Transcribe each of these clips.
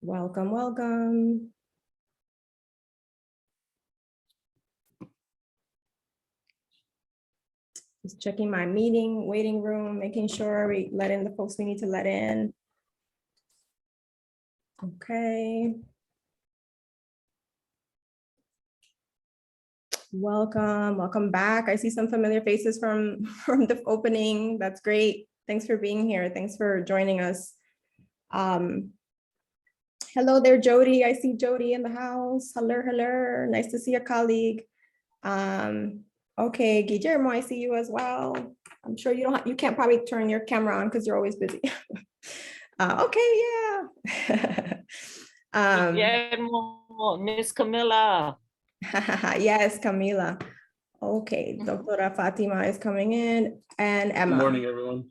Welcome, welcome. Just checking my meeting waiting room, making sure we let in the folks we need to let in. Okay. Welcome back. I see some familiar faces from the opening. That's great. Thanks for being here. Thanks for joining us. Hello there, Jody. I see Jody in the house. Hello. Nice to see a colleague. Okay, Guillermo, I see you as well. I'm sure you can't probably turn your camera on because you're always busy. Okay, yeah. Guillermo, Miss Camilla. Yes, Camila. Okay, Doctora Fatima is coming in, and Emma. Good morning, everyone.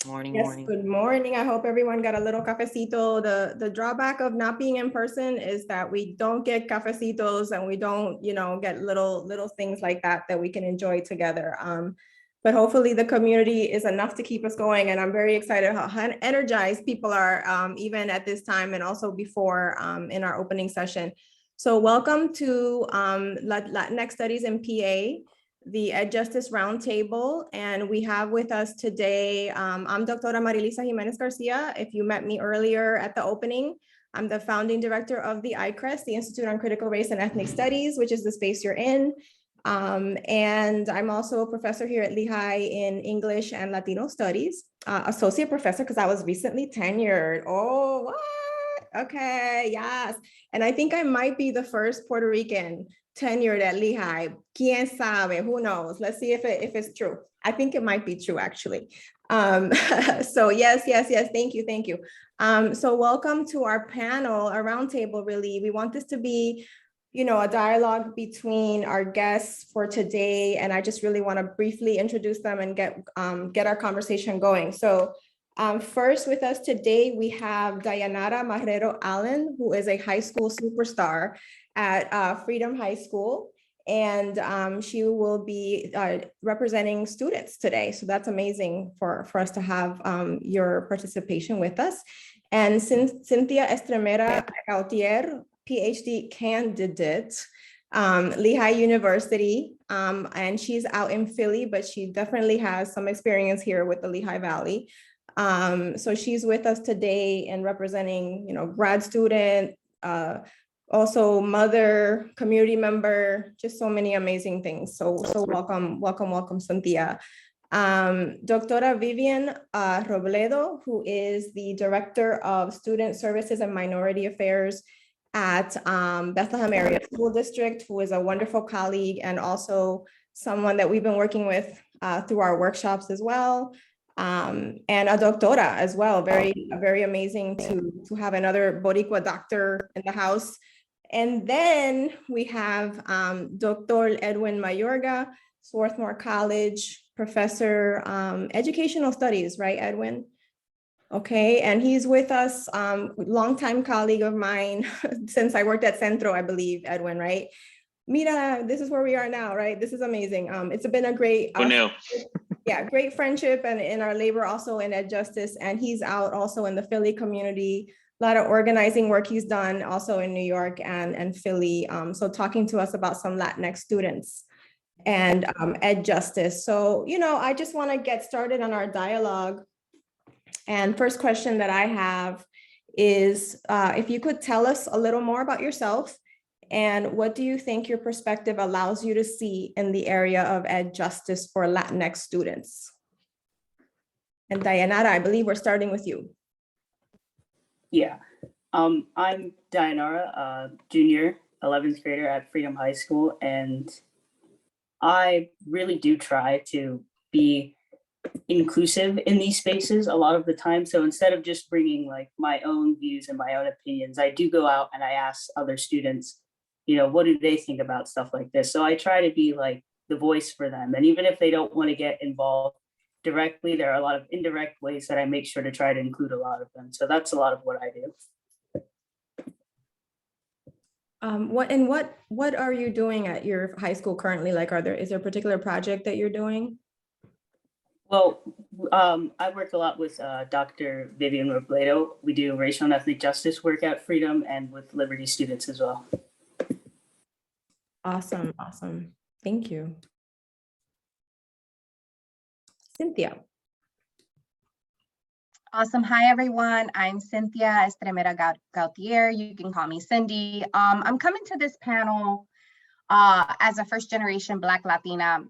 Morning. Good morning. I hope everyone got a little cafecito. The drawback of not being in person is that we don't get cafecitos and we don't, get little things like that we can enjoy together. But hopefully the community is enough to keep us going. And I'm very excited how energized people are, even at this time and also before in our opening session. So welcome to Latinx Studies in PA, the Ed Justice Roundtable. And we have with us today, I'm Doctora Marilisa Jiménez Garcia. If you met me earlier at the opening, I'm the founding director of the ICRES, the Institute on Critical Race and Ethnic Studies, which is the space you're in. And I'm also a professor here at Lehigh in English and Latino Studies, associate professor because I was recently tenured. Oh, what? Okay, yes. And I think I might be the first Puerto Rican tenured at Lehigh. Quien sabe? Who knows? Let's see if it's true. I think it might be true, actually. So yes. Thank you. So welcome to our panel, our roundtable. Really, we want this to be, a dialogue between our guests for today, and I just really want to briefly introduce them and get our conversation going. So. First with us today, we have Dayanara Marrero-Allen, who is a high school superstar at Freedom High School, and she will be representing students today. So that's amazing for us to have your participation with us. And Cynthia Estremera-Gauthier, PhD candidate, Lehigh University, and she's out in Philly, but she definitely has some experience here with the Lehigh Valley. So she's with us today and representing, grad student, also mother, community member, just so many amazing things. So welcome, Cynthia. Doctora Vivian Robledo, who is the Director of Student Services and Minority Affairs at Bethlehem Area School District, who is a wonderful colleague and also someone that we've been working with through our workshops as well. And a doctora as well, very amazing to have another Boricua doctor in the house. And then we have Dr. Edwin Mayorga, Swarthmore College professor, educational studies, right, Edwin? Okay, and he's with us, longtime colleague of mine since I worked at Centro, I believe, Edwin, right? Mira, this is where we are now, right? This is amazing. It's been a great, great friendship and in our labor also in Ed Justice. And he's out also in the Philly community, a lot of organizing work he's done also in New York and Philly. So talking to us about some Latinx students and Ed Justice. So, I just want to get started on our dialogue. And first question that I have is if you could tell us a little more about yourself. And what do you think your perspective allows you to see in the area of Ed Justice for Latinx students? And Dayanara, I believe we're starting with you. Yeah, I'm Dayanara, a junior, 11th grader at Freedom High School, and I really do try to be inclusive in these spaces a lot of the time. So instead of just bringing like my own views and my own opinions, I do go out and I ask other students, what do they think about stuff like this? So I try to be like the voice for them. And even if they don't want to get involved directly, there are a lot of indirect ways that I make sure to try to include a lot of them. So that's a lot of what I do. What are you doing at your high school currently? Like, is there a particular project that you're doing? Well, I work a lot with Dr. Vivian Robledo. We do racial and ethnic justice work at Freedom and with Liberty students as well. Awesome, awesome. Thank you. Cynthia. Awesome. Hi, everyone. I'm Cynthia Estremera-Gauthier. You can call me Cindy. I'm coming to this panel as a first-generation Black Latina,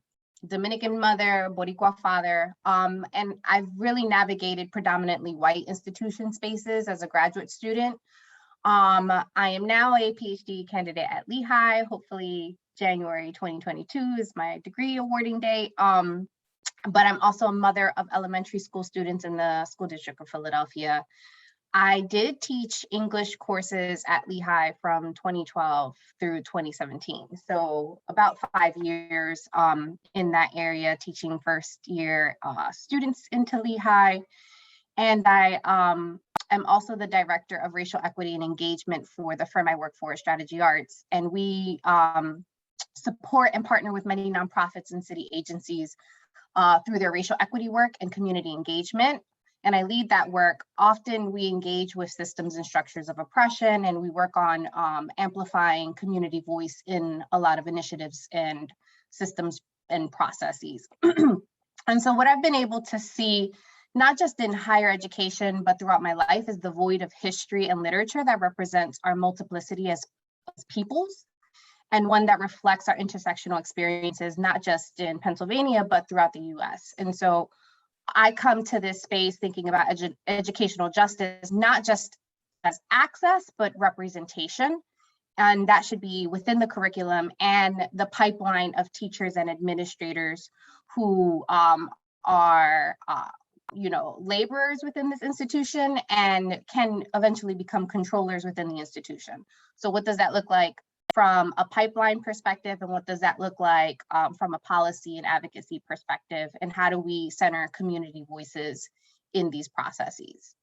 Dominican mother, Boricua father, and I've really navigated predominantly white institution spaces as a graduate student. I am now a PhD candidate at Lehigh. Hopefully, January 2022 is my degree awarding date. But I'm also a mother of elementary school students in the School District of Philadelphia. I did teach English courses at Lehigh from 2012 through 2017. So about 5 years in that area, teaching first year students into Lehigh. And I am also the director of racial equity and engagement for the firm I work for, Strategy Arts. And we support and partner with many nonprofits and city agencies through their racial equity work and community engagement. And I lead that work. Often we engage with systems and structures of oppression, and we work on amplifying community voice in a lot of initiatives and systems and processes. And so what I've been able to see, not just in higher education, but throughout my life, is the void of history and literature that represents our multiplicity as peoples, and one that reflects our intersectional experiences, not just in Pennsylvania, but throughout the US. And so I come to this space thinking about educational justice, not just as access, but representation. And that should be within the curriculum and the pipeline of teachers and administrators who are laborers within this institution and can eventually become controllers within the institution. So what does that look like from a pipeline perspective, and what does that look like from a policy and advocacy perspective, and how do we center community voices in these processes?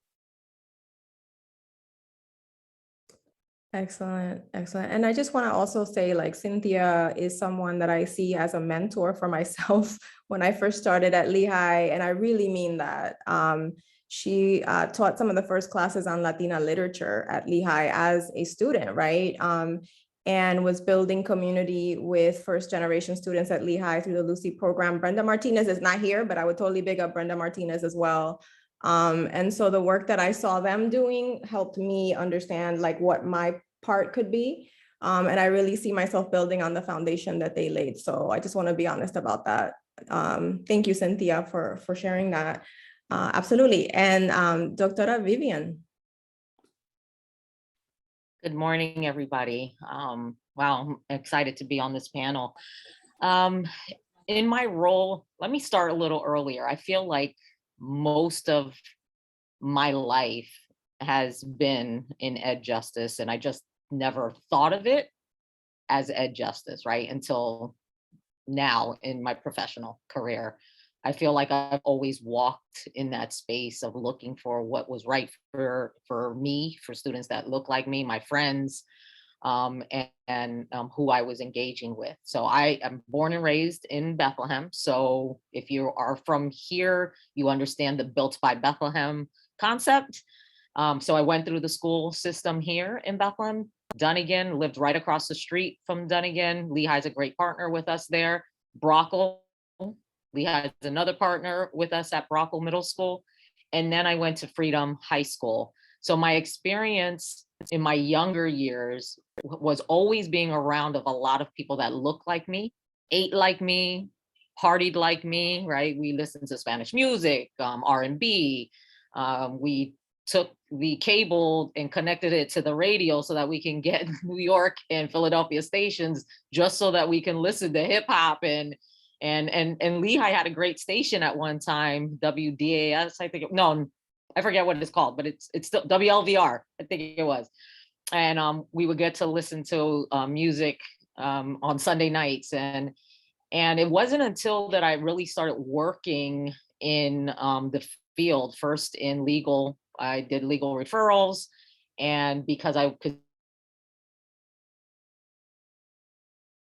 Excellent, excellent. And I just want to also say, like, Cynthia is someone that I see as a mentor for myself when I first started at Lehigh, and I really mean that. She taught some of the first classes on Latina literature at Lehigh as a student, right? And was building community with first generation students at Lehigh through the Lucy program. Brenda Martinez is not here, but I would totally big up Brenda Martinez as well. And so the work that I saw them doing helped me understand like what my part could be. And I really see myself building on the foundation that they laid. So I just want to be honest about that. Thank you, Cynthia, for sharing that. Absolutely. And Doctora Vivian. Good morning, everybody. Wow, I'm excited to be on this panel. In my role, let me start a little earlier. I feel like most of my life has been in ed justice, and I just never thought of it as ed justice, right? Until now in my professional career. I feel like I've always walked in that space of looking for what was right for me, for students that look like me, my friends, and who I was engaging with. So I am born and raised in Bethlehem. So if you are from here, you understand the Built by Bethlehem concept. So I went through the school system here in Bethlehem. Dunnigan, lived right across the street from Dunnigan. Lehigh's a great partner with us there. Brockle, Lehigh is another partner with us at Brockle Middle School. And then I went to Freedom High School. So my experience in my younger years was always being around of a lot of people that look like me, ate like me, partied like me, right? We listened to Spanish music, R&B. We took the cable and connected it to the radio so that we can get New York and Philadelphia stations, just so that we can listen to hip hop. And Lehigh had a great station at one time, WDAS, I think. I forget what it's called, but it's still WLVR, I think it was. And we would get to listen to music on Sunday nights. And it wasn't until that I really started working in the field, first in legal. I did legal referrals, and because I could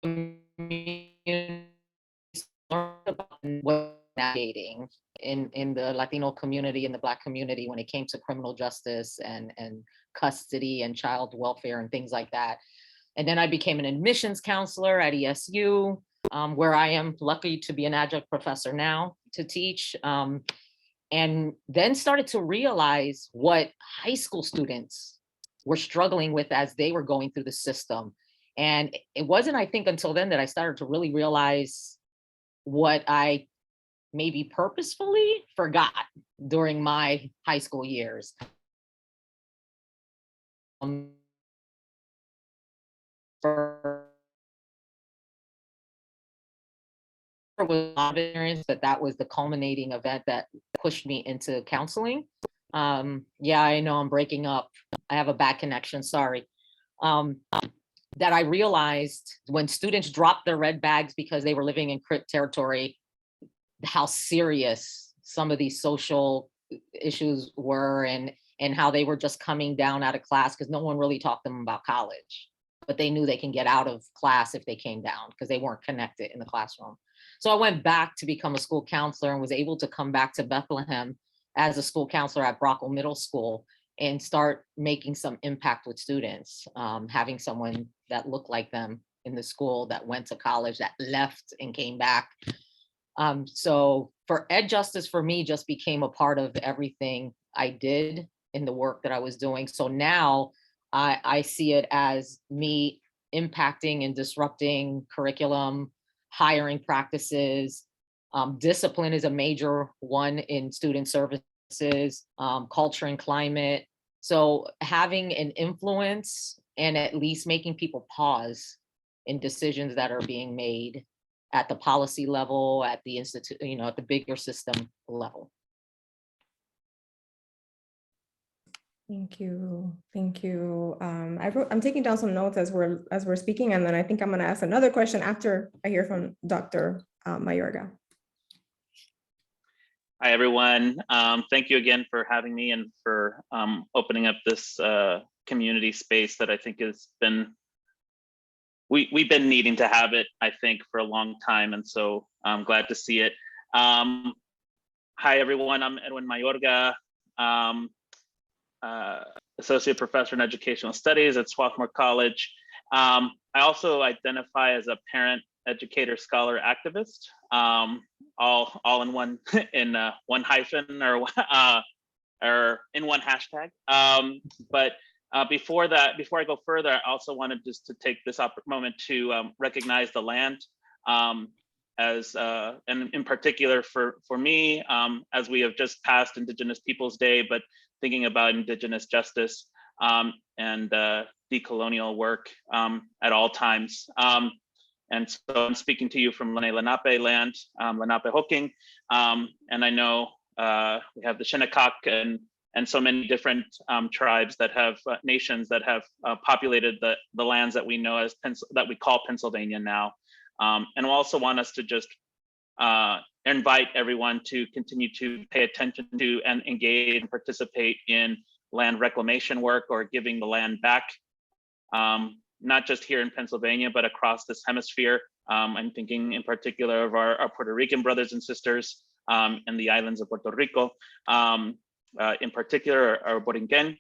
learn about navigating in the Latino community, in the Black community, when it came to criminal justice and custody and child welfare and things like that. And then I became an admissions counselor at ESU, where I am lucky to be an adjunct professor now to teach. And then started to realize what high school students were struggling with as they were going through the system. And it wasn't, I think, until then that I started to really realize what I maybe purposefully forgot during my high school years. Was experience that was the culminating event that pushed me into counseling. Yeah, I know I'm breaking up. I have a bad connection, sorry. That I realized when students dropped their red bags because they were living in CRIP territory, how serious some of these social issues were, and how they were just coming down out of class because no one really taught them about college, but they knew they can get out of class if they came down because they weren't connected in the classroom. So I went back to become a school counselor and was able to come back to Bethlehem as a school counselor at Brockville Middle School and start making some impact with students, having someone that looked like them in the school, that went to college, that left and came back. So for Ed Justice, for me, just became a part of everything I did in the work that I was doing. So now I see it as me impacting and disrupting curriculum, hiring practices. Discipline is a major one in student services, culture and climate. So having an influence and at least making people pause in decisions that are being made at the policy level, at the institute, at the bigger system level. Thank you. Thank you. I'm taking down some notes as we're speaking, and then I think I'm going to ask another question after I hear from Dr. Mayorga. Hi, everyone. Thank you again for having me and for opening up this community space that I think has been, we've been needing to have it, I think, for a long time. And so I'm glad to see it. Hi, everyone. I'm Edwin Mayorga, Associate Professor in Educational Studies at Swarthmore College. I also identify as a parent, educator, scholar, activist, all in one one hyphen or in one hashtag. But before I go further, I also wanted just to take this moment to recognize the land as and in particular for me, as we have just passed Indigenous Peoples Day, but thinking about Indigenous justice and decolonial work at all times. And so I'm speaking to you from Lenape land, Lenape Hoking, and I know we have the Shinnecock and so many different tribes that have nations that have populated the lands that we know as that we call Pennsylvania now. And I also want us to just invite everyone to continue to pay attention to and engage and participate in land reclamation work or giving the land back. Not just here in Pennsylvania, but across this hemisphere. I'm thinking in particular of our Puerto Rican brothers and sisters in the islands of Puerto Rico, in particular, our Borinquen.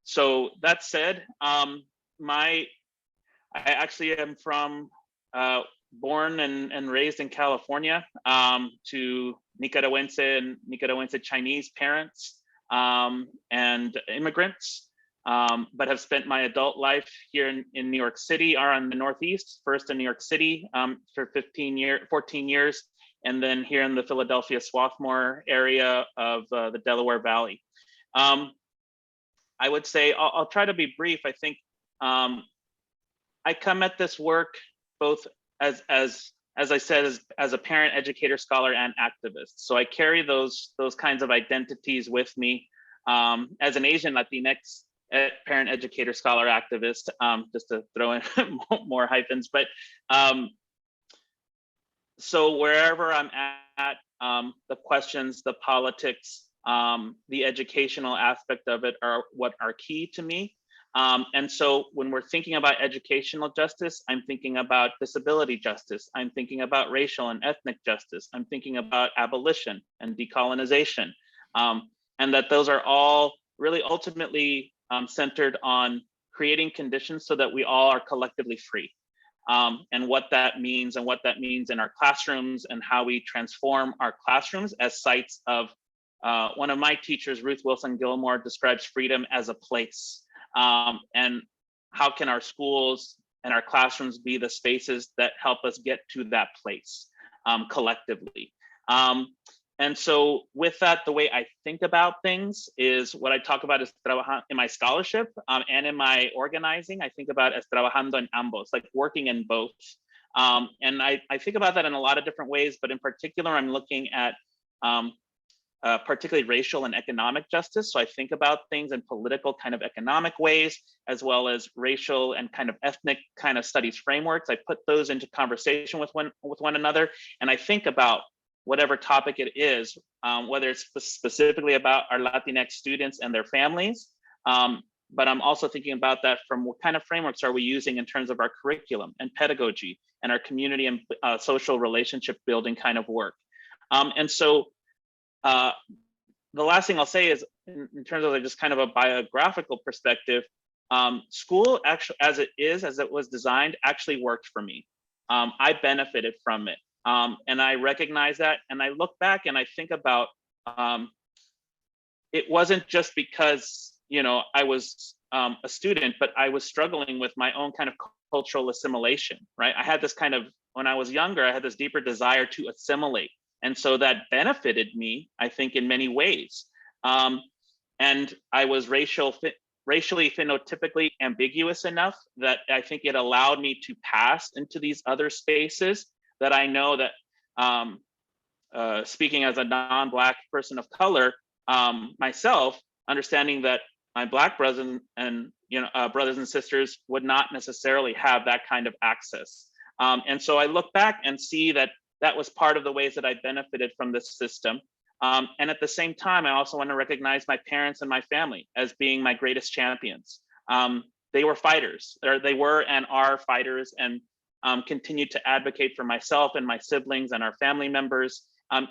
So that said, I actually am born and raised in California to Nicaragüense and Nicaragüense Chinese parents and immigrants. But have spent my adult life here in New York City, or in the Northeast, first in New York City for 14 years, and then here in the Philadelphia Swarthmore area of the Delaware Valley. I would say, I'll try to be brief. I think I come at this work both as I said, as a parent, educator, scholar, and activist. So I carry those kinds of identities with me as an Asian Latinx, parent, educator, scholar, activist, just to throw in more hyphens. But so wherever I'm at, the questions, the politics, the educational aspect of it are what are key to me. And so when we're thinking about educational justice, I'm thinking about disability justice. I'm thinking about racial and ethnic justice. I'm thinking about abolition and decolonization. And that those are all really ultimately centered on creating conditions so that we all are collectively free. And what that means in our classrooms and how we transform our classrooms as sites of, one of my teachers, Ruth Wilson Gilmore, describes freedom as a place. And how can our schools and our classrooms be the spaces that help us get to that place collectively? And so with that, the way I think about things is what I talk about is in my scholarship and in my organizing. I think about as trabajando en ambos, like working in both. And I think about that in a lot of different ways, but in particular, I'm looking at particularly racial and economic justice. So I think about things in political kind of economic ways, as well as racial and kind of ethnic kind of studies frameworks. I put those into conversation with one another. And I think about whatever topic it is, whether it's specifically about our Latinx students and their families, but I'm also thinking about that from what kind of frameworks are we using in terms of our curriculum and pedagogy and our community and social relationship building kind of work. And so the last thing I'll say is in terms of just kind of a biographical perspective, school actually, as it was designed, actually worked for me. I benefited from it. And I recognize that, and I look back and I think about, it wasn't just because, I was a student, but I was struggling with my own kind of cultural assimilation, right? I had this kind of, when I was younger, I had this deeper desire to assimilate. And so that benefited me, I think, in many ways. And I was racially phenotypically ambiguous enough that I think it allowed me to pass into these other spaces that I know that speaking as a non-Black person of color myself, understanding that my Black brothers and brothers and sisters would not necessarily have that kind of access. And so I look back and see that that was part of the ways that I benefited from this system. And at the same time, I also want to recognize my parents and my family as being my greatest champions. They were fighters, or they were and are fighters, and continue to advocate for myself and my siblings and our family members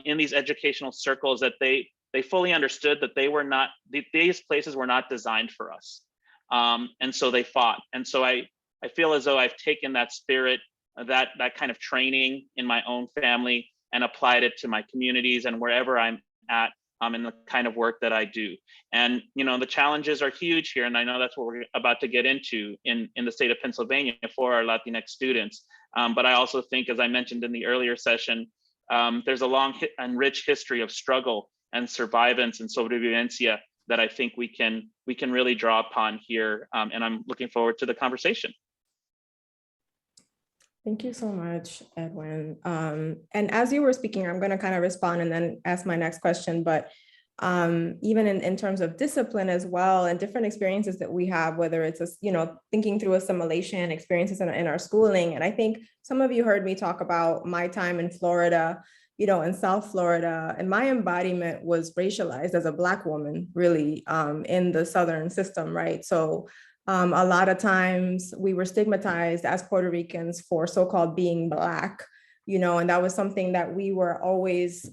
in these educational circles that they fully understood that these places were not designed for us. And so they fought. And so I feel as though I've taken that spirit, that kind of training in my own family and applied it to my communities and wherever I'm at in the kind of work that I do. And the challenges are huge here, and I know that's what we're about to get into in the state of Pennsylvania for our Latinx students. But I also think, as I mentioned in the earlier session, there's a long and rich history of struggle and survivance and sobrevivencia that I think we can really draw upon here. And I'm looking forward to the conversation. Thank you so much, Edwin. And as you were speaking, I'm going to kind of respond and then ask my next question. But even in terms of discipline as well, and different experiences that we have, whether it's thinking through assimilation experiences in our schooling. And I think some of you heard me talk about my time in Florida, in South Florida, and my embodiment was racialized as a Black woman, really, in the Southern system, right? So a lot of times we were stigmatized as Puerto Ricans for so-called being Black, and that was something that we were always,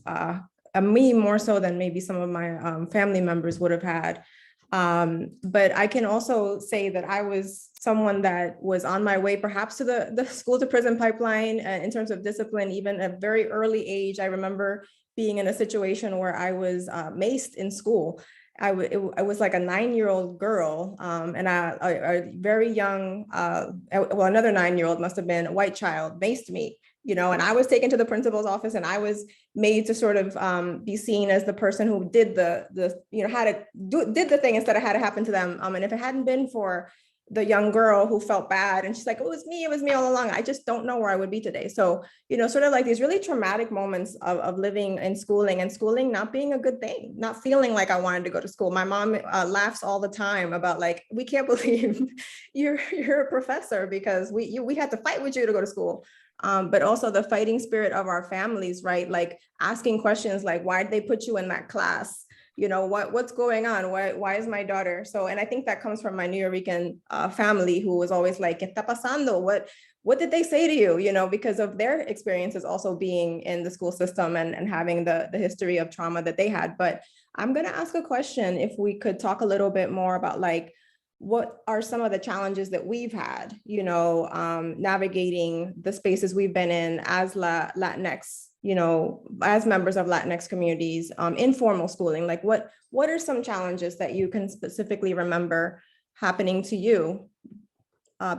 me more so than maybe some of my family members would have had. But I can also say that I was someone that was on my way perhaps to the school to prison pipeline in terms of discipline. Even at a very early age, I remember being in a situation where I was maced in school. I was like a 9-year-old girl, and a very young, another 9-year-old must have been a white child, maced me, and I was taken to the principal's office, and I was made to sort of be seen as the person who did did the thing instead of had it happen to them. And if it hadn't been for the young girl who felt bad, and she's like, it was me all along, I just don't know where I would be today. So, sort of like these really traumatic moments of living in schooling, and schooling not being a good thing, not feeling like I wanted to go to school. My mom laughs all the time about, like, we can't believe you're a professor, because we had to fight with you to go to school. But also the fighting spirit of our families, right? Like asking questions like, why did they put you in that class? what's going on? Why is my daughter? So, and I think that comes from my New York family, who was always like, ¿Qué está pasando? What did they say to you? Because of their experiences also being in the school system and having the history of trauma that they had. But I'm going to ask a question, if we could talk a little bit more about like, what are some of the challenges that we've had, navigating the spaces we've been in as Latinx, as members of Latinx communities, informal schooling. Like what are some challenges that you can specifically remember happening to you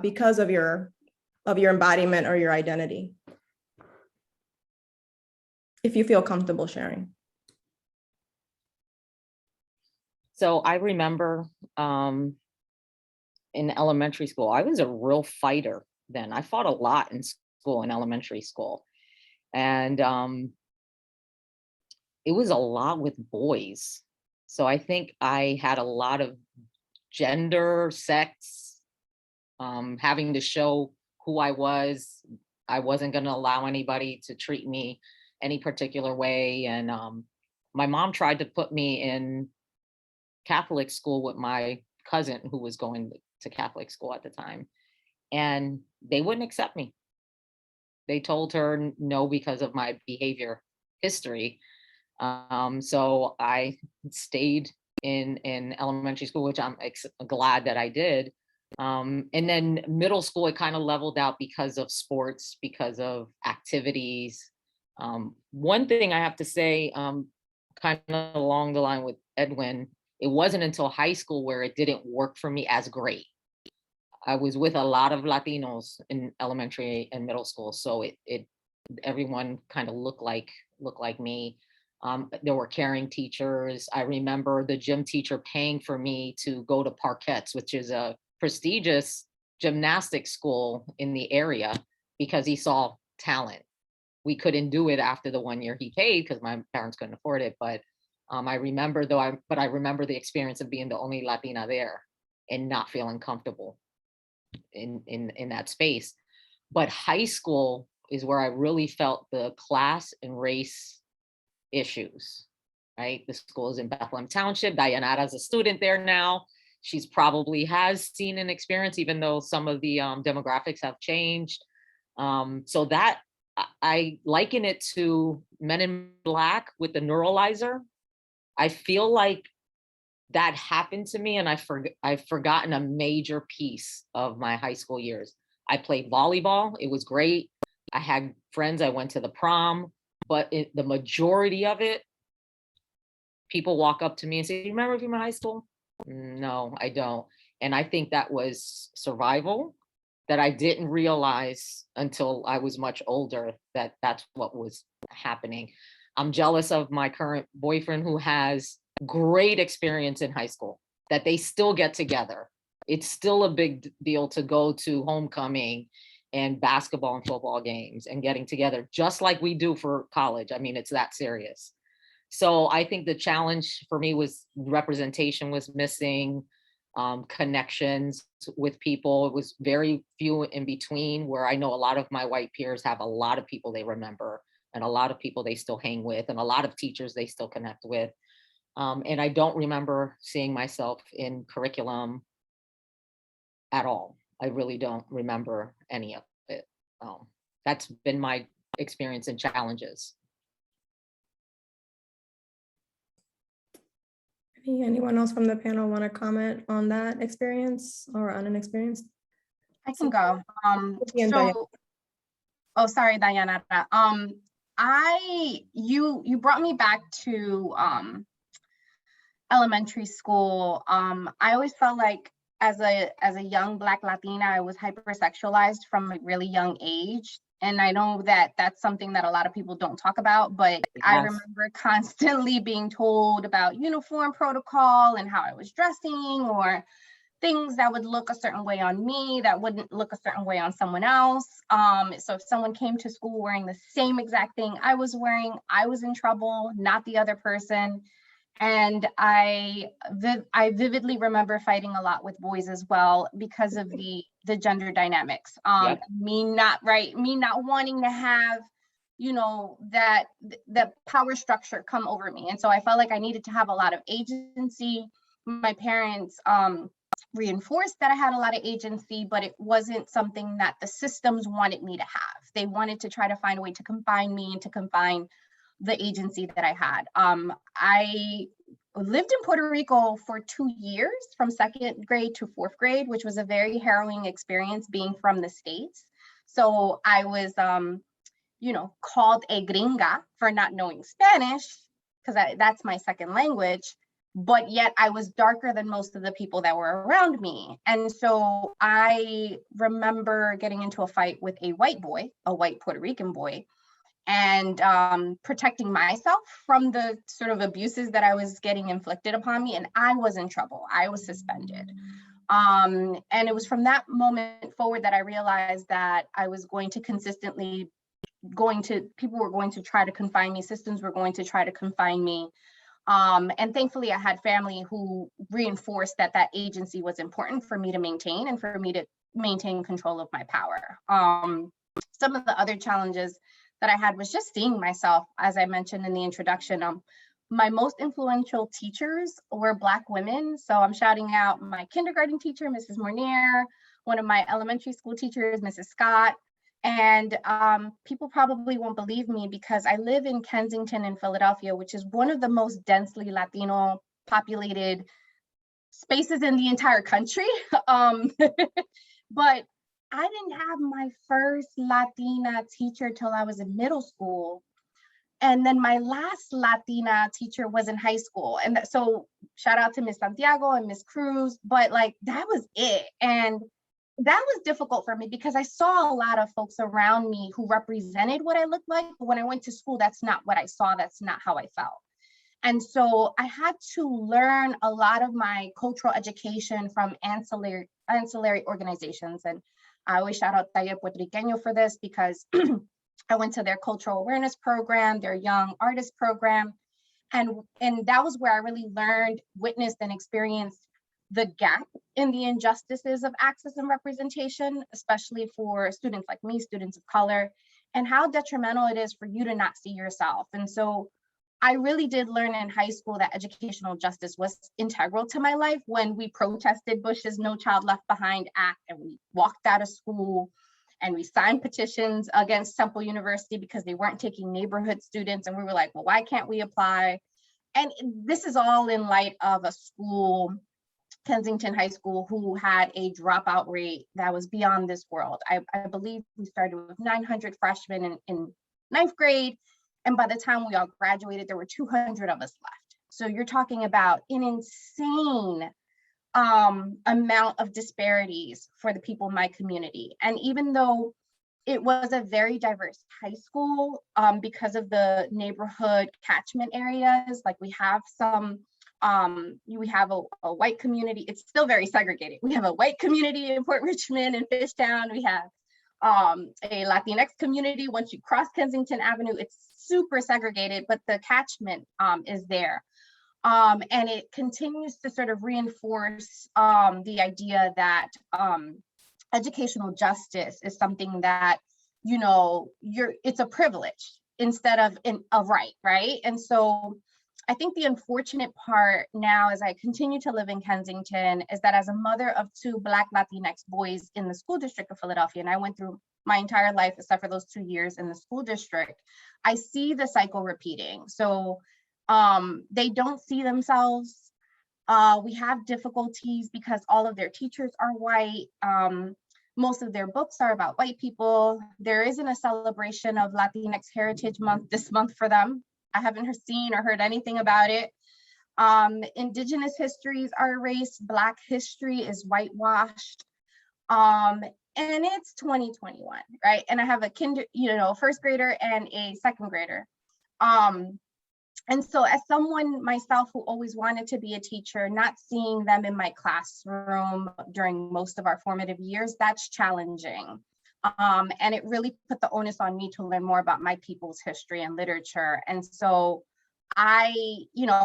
because of your embodiment or your identity? If you feel comfortable sharing. So I remember in elementary school, I was a real fighter then. I fought a lot in school, in elementary school. And it was a lot with boys. So I think I had a lot of gender, sex, having to show who I was. I wasn't going to allow anybody to treat me any particular way. And my mom tried to put me in Catholic school with my cousin who was going to Catholic school at the time, and they wouldn't accept me. They told her no because of my behavior history. So I stayed in elementary school, which I'm glad that I did. And then middle school, it kind of leveled out because of sports, because of activities. One thing I have to say, kind of along the line with Edwin, it wasn't until high school where it didn't work for me as great. I was with a lot of Latinos in elementary and middle school, so everyone kind of looked like me. There were caring teachers. I remember the gym teacher paying for me to go to Parkettes, which is a prestigious gymnastics school in the area, because he saw talent. We couldn't do it after the 1 year he paid because my parents couldn't afford it, but I remember I remember the experience of being the only Latina there and not feeling comfortable in that space. But high school is where I really felt the class and race issues, right? The school is in Bethlehem Township. Dayanara is a student there now. She's probably has seen an experience, even though some of the demographics have changed. So that I liken it to Men in Black with the neuralizer. I feel like that happened to me, and I've forgotten a major piece of my high school years. I played volleyball. It was great. I had friends. I went to the prom, but the majority of it, people walk up to me and say, "Do you remember from high school?" No, I don't. And I think that was survival that I didn't realize until I was much older, that that's what was happening. I'm jealous of my current boyfriend who has great experience in high school, that they still get together. It's still a big deal to go to homecoming and basketball and football games and getting together, just like we do for college. I mean, it's that serious. So I think the challenge for me was representation was missing, connections with people. It was very few in between, where I know a lot of my white peers have a lot of people they remember and a lot of people they still hang with and a lot of teachers they still connect with. And I don't remember seeing myself in curriculum at all. I really don't remember any of it. That's been my experience and challenges. Anyone else from the panel want to comment on that experience or on an experience? I can go. Diana. Oh, sorry, Dayanara. You brought me back to elementary school. I always felt like as a young Black Latina, I was hypersexualized from a really young age. And I know that that's something that a lot of people don't talk about, but yes. I remember constantly being told about uniform protocol and how I was dressing, or things that would look a certain way on me that wouldn't look a certain way on someone else. So if someone came to school wearing the same exact thing I was wearing, I was in trouble, not the other person. And I vividly remember fighting a lot with boys as well because of the gender dynamics. Yep. Me not wanting to have you know, that the power structure come over me. And so I felt like I needed to have a lot of agency. My parents reinforced that I had a lot of agency, but it wasn't something that the systems wanted me to have. They wanted to try to find a way to confine me and to confine the agency that I had. I lived in Puerto Rico for 2 years, from 2nd grade to 4th grade, which was a very harrowing experience being from the States. So I was, you know, called a gringa for not knowing Spanish, because that's my second language, but yet I was darker than most of the people that were around me. And so I remember getting into a fight with a white boy, a white Puerto Rican boy, and protecting myself from the sort of abuses that I was getting inflicted upon me. And I was in trouble. I was suspended. And it was from that moment forward that I realized that I was going to consistently people were going to try to confine me, systems were going to try to confine me. And thankfully I had family who reinforced that that agency was important for me to maintain and for me to maintain control of my power. Some of the other challenges that I had was just seeing myself, as I mentioned in the introduction. My most influential teachers were Black women. So I'm shouting out my kindergarten teacher, Mrs. Mornier, one of my elementary school teachers, Mrs. Scott. And people probably won't believe me because I live in Kensington in Philadelphia, which is one of the most densely Latino populated spaces in the entire country. But I didn't have my first Latina teacher till I was in middle school. And then my last Latina teacher was in high school. And so shout out to Miss Santiago and Miss Cruz, but like that was it. And that was difficult for me because I saw a lot of folks around me who represented what I looked like. But when I went to school, that's not what I saw. That's not how I felt. And so I had to learn a lot of my cultural education from ancillary organizations. And I always shout out Taller Puertorriqueño for this because I went to their cultural awareness program, their young artist program. And that was where I really learned, witnessed, and experienced the gap in the injustices of access and representation, especially for students like me, students of color, and how detrimental it is for you to not see yourself. And so I really did learn in high school that educational justice was integral to my life when we protested Bush's No Child Left Behind Act, and we walked out of school and we signed petitions against Temple University because they weren't taking neighborhood students. And we were like, well, why can't we apply? And this is all in light of a school, Kensington High School, who had a dropout rate that was beyond this world. I believe we started with 900 freshmen in 9th grade. And by the time we all graduated, there were 200 of us left. So you're talking about an insane amount of disparities for the people in my community. And even though it was a very diverse high school, because of the neighborhood catchment areas, like we have some, we have a white community, it's still very segregated. We have a white community in Port Richmond and Fishtown. We have a Latinx community. Once you cross Kensington Avenue, it's super segregated, but the catchment is there. And it continues to sort of reinforce the idea that educational justice is something that, you know, it's a privilege instead of a right? And so I think the unfortunate part now as I continue to live in Kensington is that as a mother of 2 Black Latinx boys in the school district of Philadelphia, and I went through my entire life except for those 2 years in the school district, I see the cycle repeating. So they don't see themselves. We have difficulties because all of their teachers are white. Most of their books are about white people. There isn't a celebration of Latinx Heritage Month this month for them. I haven't seen or heard anything about it. Indigenous histories are erased. Black history is whitewashed. And it's 2021, right? And I have a first grader and a second grader. And so as someone myself who always wanted to be a teacher, not seeing them in my classroom during most of our formative years, that's challenging. And it really put the onus on me to learn more about my people's history and literature. And so I,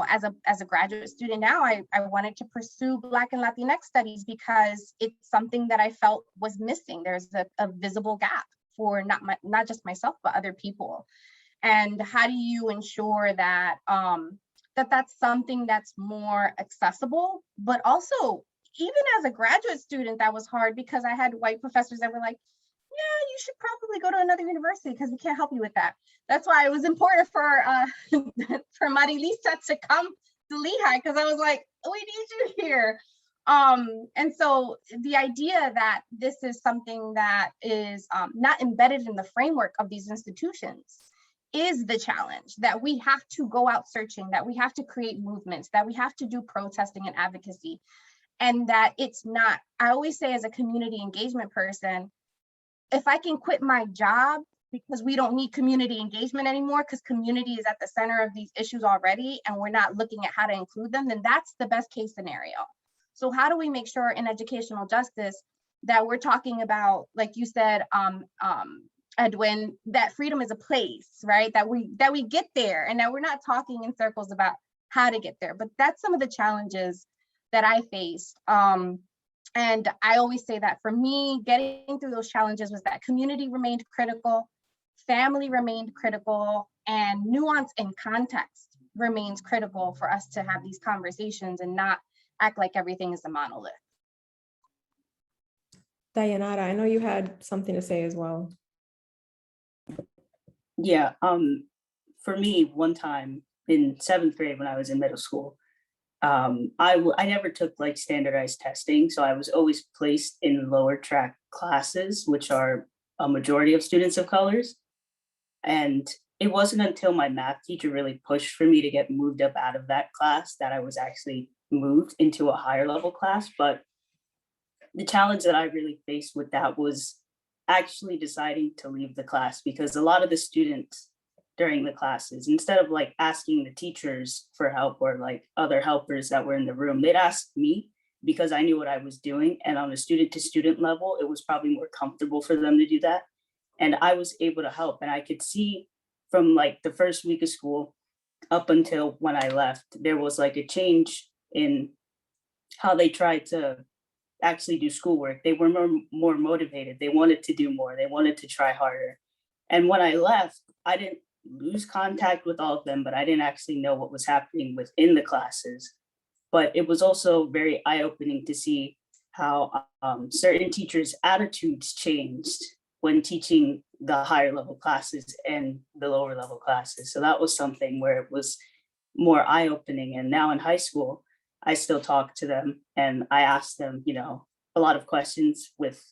as a graduate student now, I wanted to pursue Black and Latinx studies because it's something that I felt was missing. There's a visible gap. for not just myself, but other people. And how do you ensure that that's something that's more accessible, but also even as a graduate student, that was hard because I had white professors that were like, yeah, you should probably go to another university because we can't help you with that. That's why it was important for for Marilisa to come to Lehigh, because I was like, we need you here. And so the idea that this is something that is not embedded in the framework of these institutions is the challenge, that we have to go out searching, that we have to create movements, that we have to do protesting and advocacy. And that it's not, I always say as a community engagement person, if I can quit my job because we don't need community engagement anymore, because community is at the center of these issues already, and we're not looking at how to include them, then that's the best case scenario. So how do we make sure in educational justice that we're talking about, like you said, Edwin, that freedom is a place, right? That we get there, and that we're not talking in circles about how to get there. But that's some of the challenges that I faced. And I always say that for me, getting through those challenges was that community remained critical, family remained critical, and nuance and context remains critical for us to have these conversations and not act like everything is a monolith. Dayanara, I know you had something to say as well. Yeah, for me, one time in 7th grade when I was in middle school, I never took like standardized testing, so I was always placed in lower track classes, which are a majority of students of colors. And it wasn't until my math teacher really pushed for me to get moved up out of that class that I was actually moved into a higher level class. But the challenge that I really faced with that was actually deciding to leave the class, because a lot of the students during the classes, instead of like asking the teachers for help or like other helpers that were in the room, they'd ask me because I knew what I was doing. And on a student to student level, it was probably more comfortable for them to do that. And I was able to help. And I could see from like the first week of school up until when I left, there was like a change in how they tried to actually do schoolwork. They were more motivated. They wanted to do more. They wanted to try harder. And when I left, I didn't lose contact with all of them, but I didn't actually know what was happening within the classes. But it was also very eye-opening to see how certain teachers' attitudes changed when teaching the higher level classes and the lower level classes. So that was something where it was more eye-opening. And now in high school, I still talk to them and I ask them, you know, a lot of questions with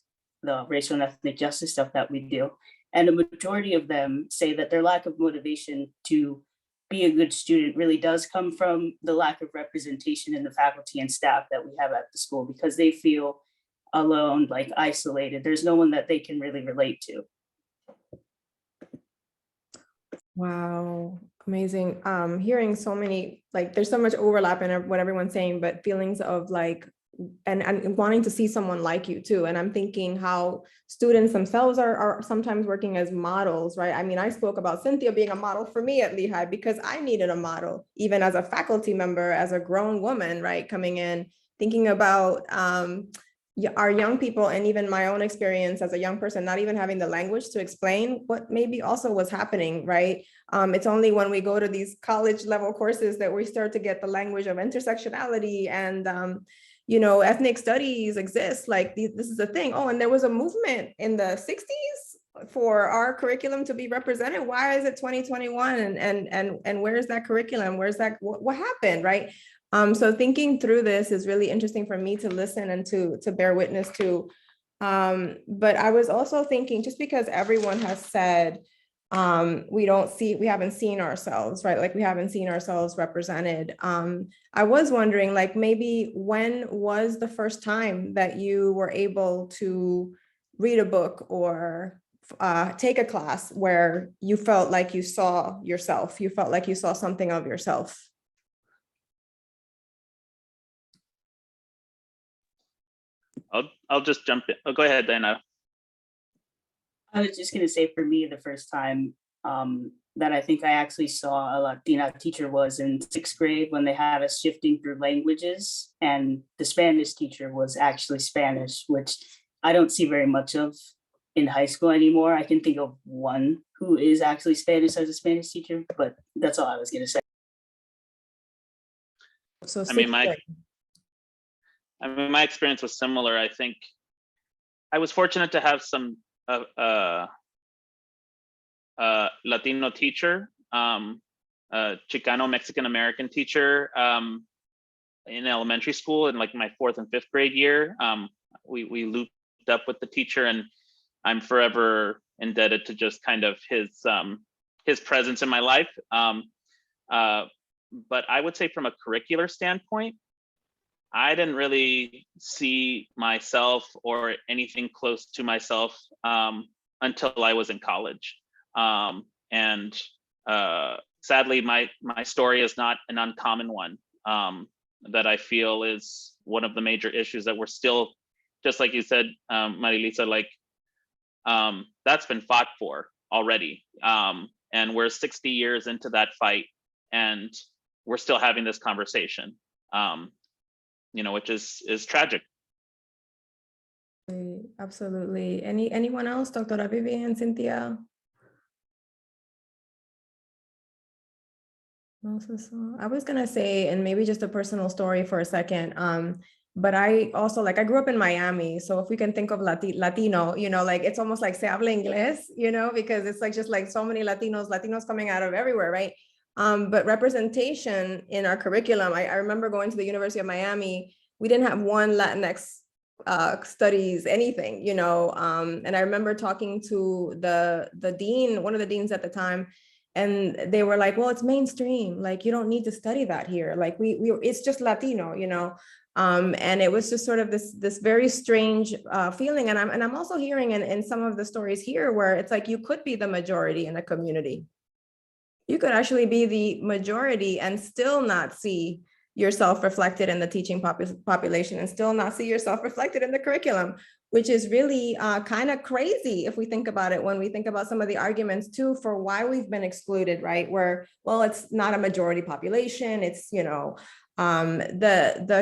the racial and ethnic justice stuff that we do. And a majority of them say that their lack of motivation to be a good student really does come from the lack of representation in the faculty and staff that we have at the school, because they feel alone, like isolated. There's no one that they can really relate to. Wow, amazing. Hearing so many, like there's so much overlap in what everyone's saying, but feelings of like, and wanting to see someone like you too. And I'm thinking how students themselves are sometimes working as models, right? I mean, I spoke about Cynthia being a model for me at Lehigh because I needed a model, even as a faculty member, as a grown woman, right? Coming in, thinking about our young people, and even my own experience as a young person, not even having the language to explain what maybe also was happening, right? It's only when we go to these college level courses that we start to get the language of intersectionality and you know, ethnic studies exist, like this is a thing. Oh, and there was a movement in the 60s for our curriculum to be represented. Why is it 2021? And where's that curriculum? Where's that, what happened, right? So thinking through this is really interesting for me to listen and to bear witness to. But I was also thinking, just because everyone has said, we haven't seen ourselves, right? Like we haven't seen ourselves represented. I was wondering, like, maybe when was the first time that you were able to read a book or take a class where you felt like you saw yourself, you felt like you saw something of yourself? I'll just jump in. Oh, go ahead, Diana. I was just going to say, for me, the first time that I think I actually saw a Latina teacher was in 6th grade when they had us shifting through languages, and the Spanish teacher was actually Spanish, which I don't see very much of in high school anymore. I can think of one who is actually Spanish as a Spanish teacher, but that's all I was gonna say. So I mean, Cynthia, my experience was similar. I think I was fortunate to have some Latino teacher, Chicano Mexican American teacher in elementary school in like my 4th and 5th grade year. We looped up with the teacher, and I'm forever indebted to just kind of his presence in my life. But I would say from a curricular standpoint, I didn't really see myself or anything close to myself until I was in college. And sadly, my story is not an uncommon one that I feel is one of the major issues that we're still, just like you said, Marilisa, like that's been fought for already. And we're 60 years into that fight, and we're still having this conversation, which is tragic. absolutely. Anyone else? Doctora Vivian, Cynthia? I was gonna say, and maybe just a personal story for a second. But I also I grew up in Miami. So if we can think of Latino, like it's almost like se habla inglés, because it's just like so many Latinos coming out of everywhere, right? But representation in our curriculum, I remember going to the University of Miami, we didn't have one Latinx studies, anything, and I remember talking to the dean, one of the deans at the time, and they were like, well, it's mainstream, like you don't need to study that here, like we it's just Latino, and it was just sort of this very strange feeling. And I'm also hearing in some of the stories here where it's like you could be the majority in a community. You could actually be the majority and still not see yourself reflected in the teaching population, and still not see yourself reflected in the curriculum, which is really kind of crazy if we think about it, when we think about some of the arguments too for why we've been excluded, right? Where, well, it's not a majority population, it's, the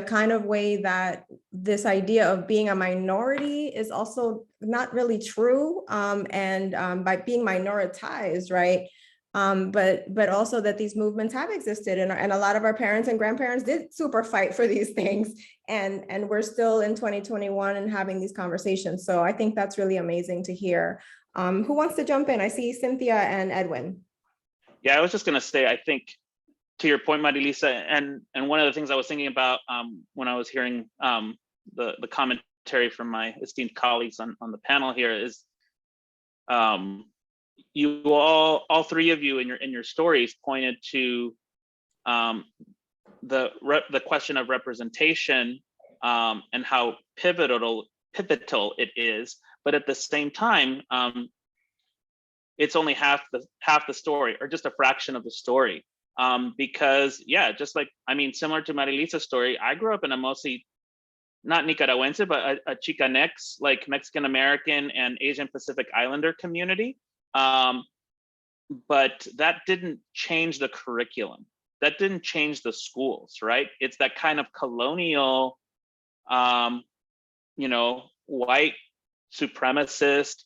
kind of way that this idea of being a minority is also not really true, and by being minoritized, right? But also that these movements have existed, and a lot of our parents and grandparents did super fight for these things, and we're still in 2021 and having these conversations. So I think that's really amazing to hear. Who wants to jump in? I see Cynthia and Edwin. Yeah, I was just gonna say, I think to your point, Marilisa, and one of the things I was thinking about when I was hearing the commentary from my esteemed colleagues on the panel here is, you all three of you in your stories pointed to the question of representation and how pivotal it is, but at the same time, it's only half the story, or just a fraction of the story, because just like, similar to Marilisa's story, I grew up in a mostly not Nicaragüense, but a Chicanx, like Mexican American and Asian Pacific Islander community. But that didn't change the curriculum. That didn't change the schools, right? It's that kind of colonial, white supremacist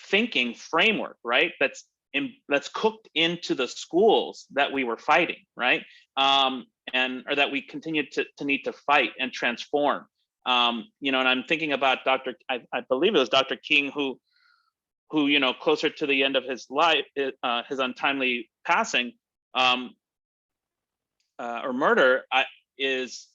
thinking framework, right? That's cooked into the schools that we were fighting, right? Or that we continue to need to fight and transform. And I'm thinking about I believe it was Dr. King who, closer to the end of his life, his untimely passing or murder, is,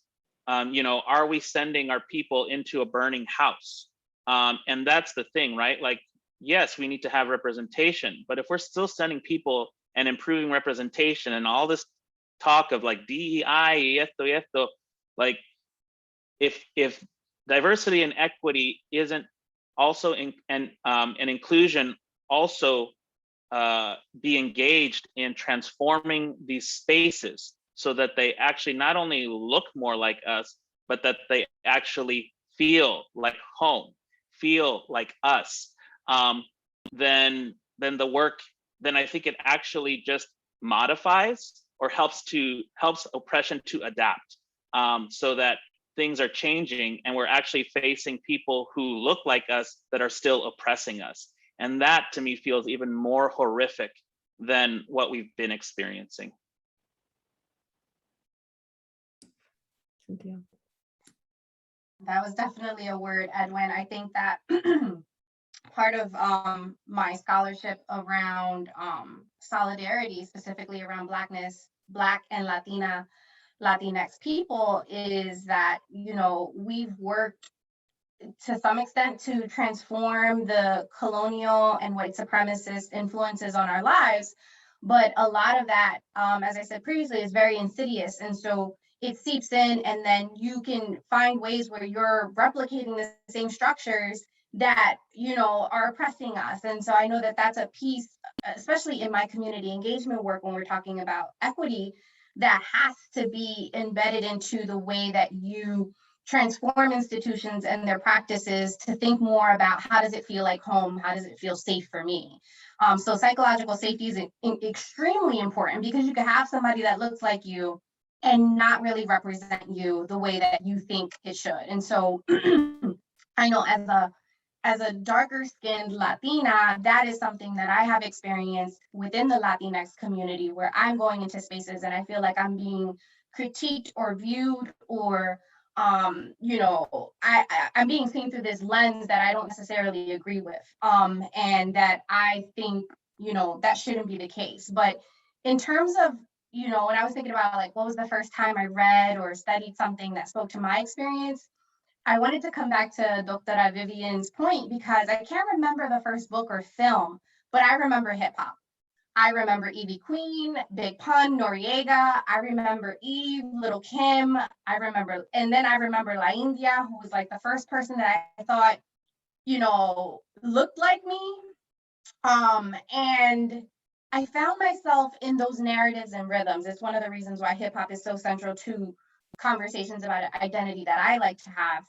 are we sending our people into a burning house? And that's the thing, right? Like, yes, we need to have representation, but if we're still sending people and improving representation and all this talk of like DEI, esto, like if diversity and equity isn't also and inclusion also be engaged in transforming these spaces so that they actually not only look more like us, but that they actually feel like home, feel like us, then I think it actually just modifies or helps oppression to adapt, so that things are changing and we're actually facing people who look like us that are still oppressing us. And that to me feels even more horrific than what we've been experiencing. Cynthia. That was definitely a word, Edwin. I think that part of my scholarship around solidarity, specifically around Blackness, Black and Latinx people, is that, you know, we've worked to some extent to transform the colonial and white supremacist influences on our lives. But a lot of that, as I said previously, is very insidious. And so it seeps in, and then you can find ways where you're replicating the same structures that, you know, are oppressing us. And so I know that that's a piece, especially in my community engagement work, when we're talking about equity, that has to be embedded into the way that you transform institutions and their practices to think more about how does it feel like home? How does it feel safe for me? So psychological safety is extremely important, because you can have somebody that looks like you and not really represent you the way that you think it should. And so I know as a darker skinned Latina, that is something that I have experienced within the Latinx community, where I'm going into spaces and I feel like I'm being critiqued or viewed, or you know, I'm being seen through this lens that I don't necessarily agree with, and that I think, you know, that shouldn't be the case. But in terms of, you know, when I was thinking about like, what was the first time I read or studied something that spoke to my experience, I wanted to come back to Doctora Vivian's point, because I can't remember the first book or film, but I remember hip hop. I remember Evie Queen, Big Pun, Noriega. I remember Eve, Little Kim. And then I remember La India, who was like the first person that I thought, you know, looked like me. And I found myself in those narratives and rhythms. It's one of the reasons why hip hop is so central to conversations about identity that I like to have.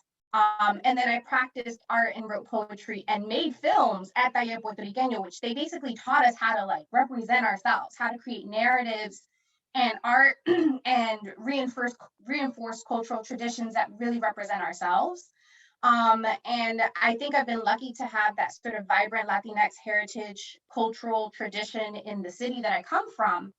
And then I practiced art and wrote poetry and made films at Taller Puertorriqueño, which they basically taught us how to like represent ourselves, how to create narratives and art and reinforce cultural traditions that really represent ourselves. And I think I've been lucky to have that sort of vibrant Latinx heritage cultural tradition in the city that I come from,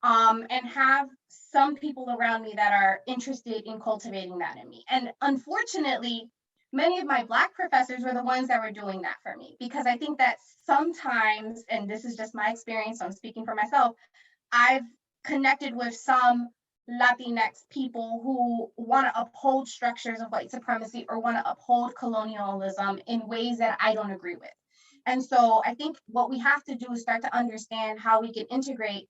and have some people around me that are interested in cultivating that in me. And unfortunately, many of my Black professors were the ones that were doing that for me, because I think that sometimes, and this is just my experience, so I'm speaking for myself, I've connected with some Latinx people who want to uphold structures of white supremacy or want to uphold colonialism in ways that I don't agree with. And so I think what we have to do is start to understand how we can integrate,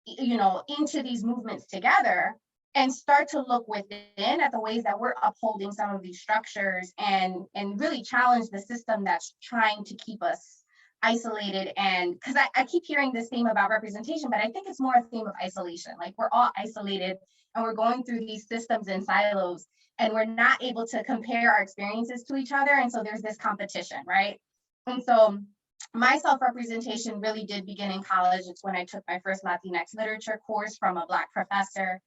you know, into these movements together, and start to look within at the ways that we're upholding some of these structures, and really challenge the system that's trying to keep us isolated. And because I keep hearing this theme about representation, but I think it's more a theme of isolation. Like, we're all isolated and we're going through these systems in silos, and we're not able to compare our experiences to each other. And so there's this competition, right? And so my self-representation really did begin in college. It's when I took my first Latinx literature course from a Black professor.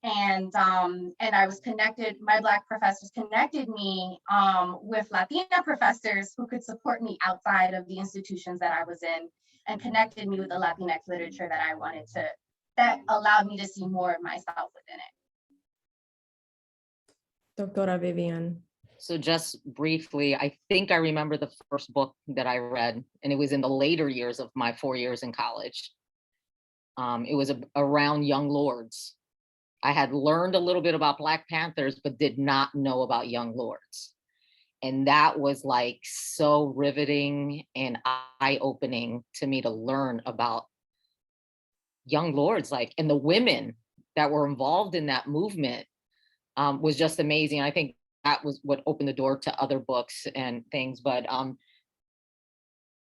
And I was connected, my Black professors connected me with Latina professors who could support me outside of the institutions that I was in, and connected me with the Latinx literature that I wanted to, that allowed me to see more of myself within it. Doctora Vivian. So just briefly, I think I remember the first book that I read, and it was in the later years of my 4 years in college. It was around Young Lords. I had learned a little bit about Black Panthers, but did not know about Young Lords. And that was like so riveting and eye-opening to me to learn about Young Lords, like, and the women that were involved in that movement was just amazing. I think that was what opened the door to other books and things, but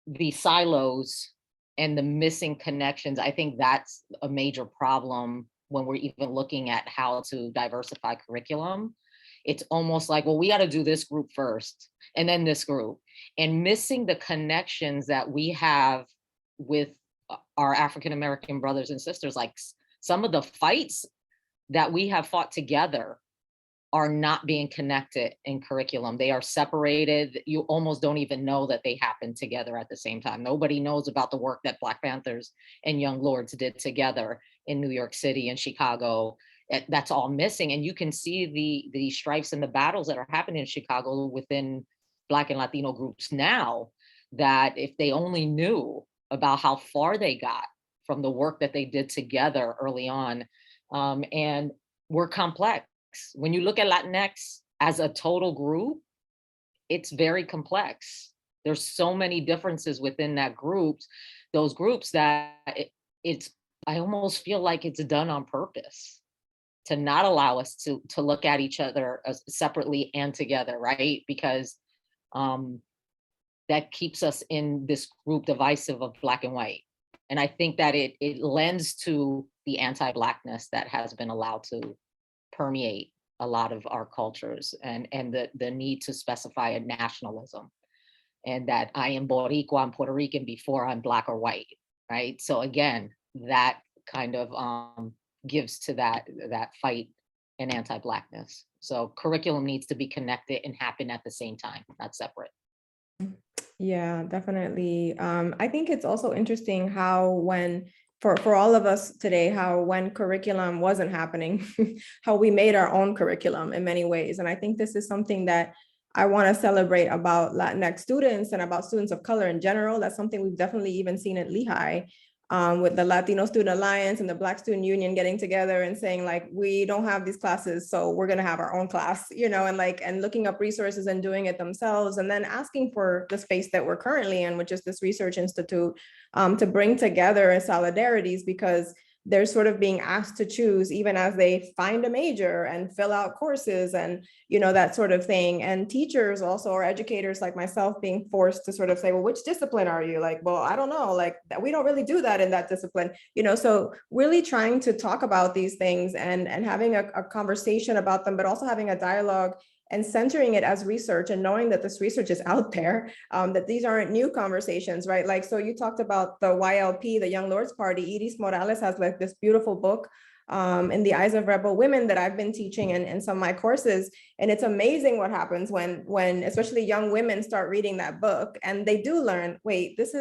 the silos and the missing connections, I think that's a major problem when we're even looking at how to diversify curriculum. It's almost like, well, we got to do this group first and then this group, and missing the connections that we have with our African-American brothers and sisters. Like, some of the fights that we have fought together are not being connected in curriculum. They are separated. You almost don't even know that they happen together at the same time. Nobody knows about the work that Black Panthers and Young Lords did together in New York City and Chicago. That's all missing. And you can see the strifes and the battles that are happening in Chicago within Black and Latino groups now, that if they only knew about how far they got from the work that they did together early on. And we're complex. When you look at Latinx as a total group, it's very complex. There's so many differences within that those groups that I almost feel like it's done on purpose to not allow us to look at each other separately and together, right? Because that keeps us in this group divisive of Black and white. And I think that it lends to the anti-Blackness that has been allowed to permeate a lot of our cultures, and the need to specify a nationalism, and that I am Boricua, I'm Puerto Rican before I'm Black or white, right? So again, that kind of gives to that fight and anti-Blackness. So curriculum needs to be connected and happen at the same time, not separate. Yeah, definitely. I think it's also interesting how when, for all of us today, how when curriculum wasn't happening, how we made our own curriculum in many ways. And I think this is something that I want to celebrate about Latinx students and about students of color in general. That's something we've definitely even seen at Lehigh, with the Latino Student Alliance and the Black Student Union getting together and saying, like, we don't have these classes, so we're going to have our own class, you know, and looking up resources and doing it themselves, and then asking for the space that we're currently in, which is this research institute, to bring together solidarities, because they're sort of being asked to choose even as they find a major and fill out courses and, you know, that sort of thing. And teachers also, or educators like myself, being forced to sort of say, well, which discipline are you? Like, well, I don't know, like we don't really do that in that discipline, you know. So really trying to talk about these things and having a conversation about them, but also having a dialogue and centering it as research, and knowing that this research is out there, that these aren't new conversations, right? Like, so you talked about the YLP, the Young Lords Party. Iris Morales has like this beautiful book, In the Eyes of Rebel Women, that I've been teaching in some of my courses. And it's amazing what happens when especially young women start reading that book, and they do learn, wait, this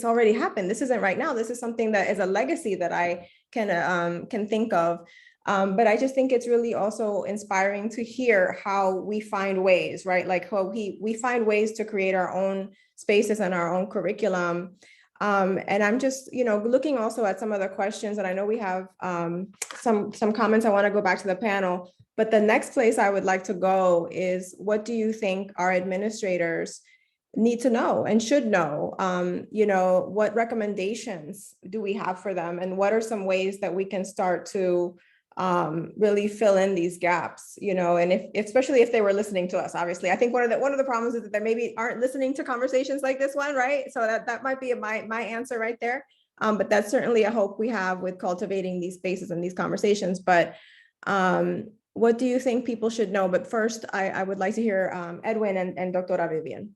already happened. This isn't right now. This is something that is a legacy that I can think of. But I just think it's really also inspiring to hear how we find ways, right? Like how we find ways to create our own spaces and our own curriculum. And I'm just, you know, looking also at some of the questions, and I know we have some comments. I want to go back to the panel, but the next place I would like to go is, what do you think our administrators need to know and should know? You know, what recommendations do we have for them, and what are some ways that we can start to really fill in these gaps, you know? And especially if they were listening to us, obviously. I think one of the problems is that they maybe aren't listening to conversations like this one, right? So that might be my answer right there. But that's certainly a hope we have with cultivating these spaces and these conversations. But what do you think people should know? But first, I would like to hear Edwin and Doctora Vivian.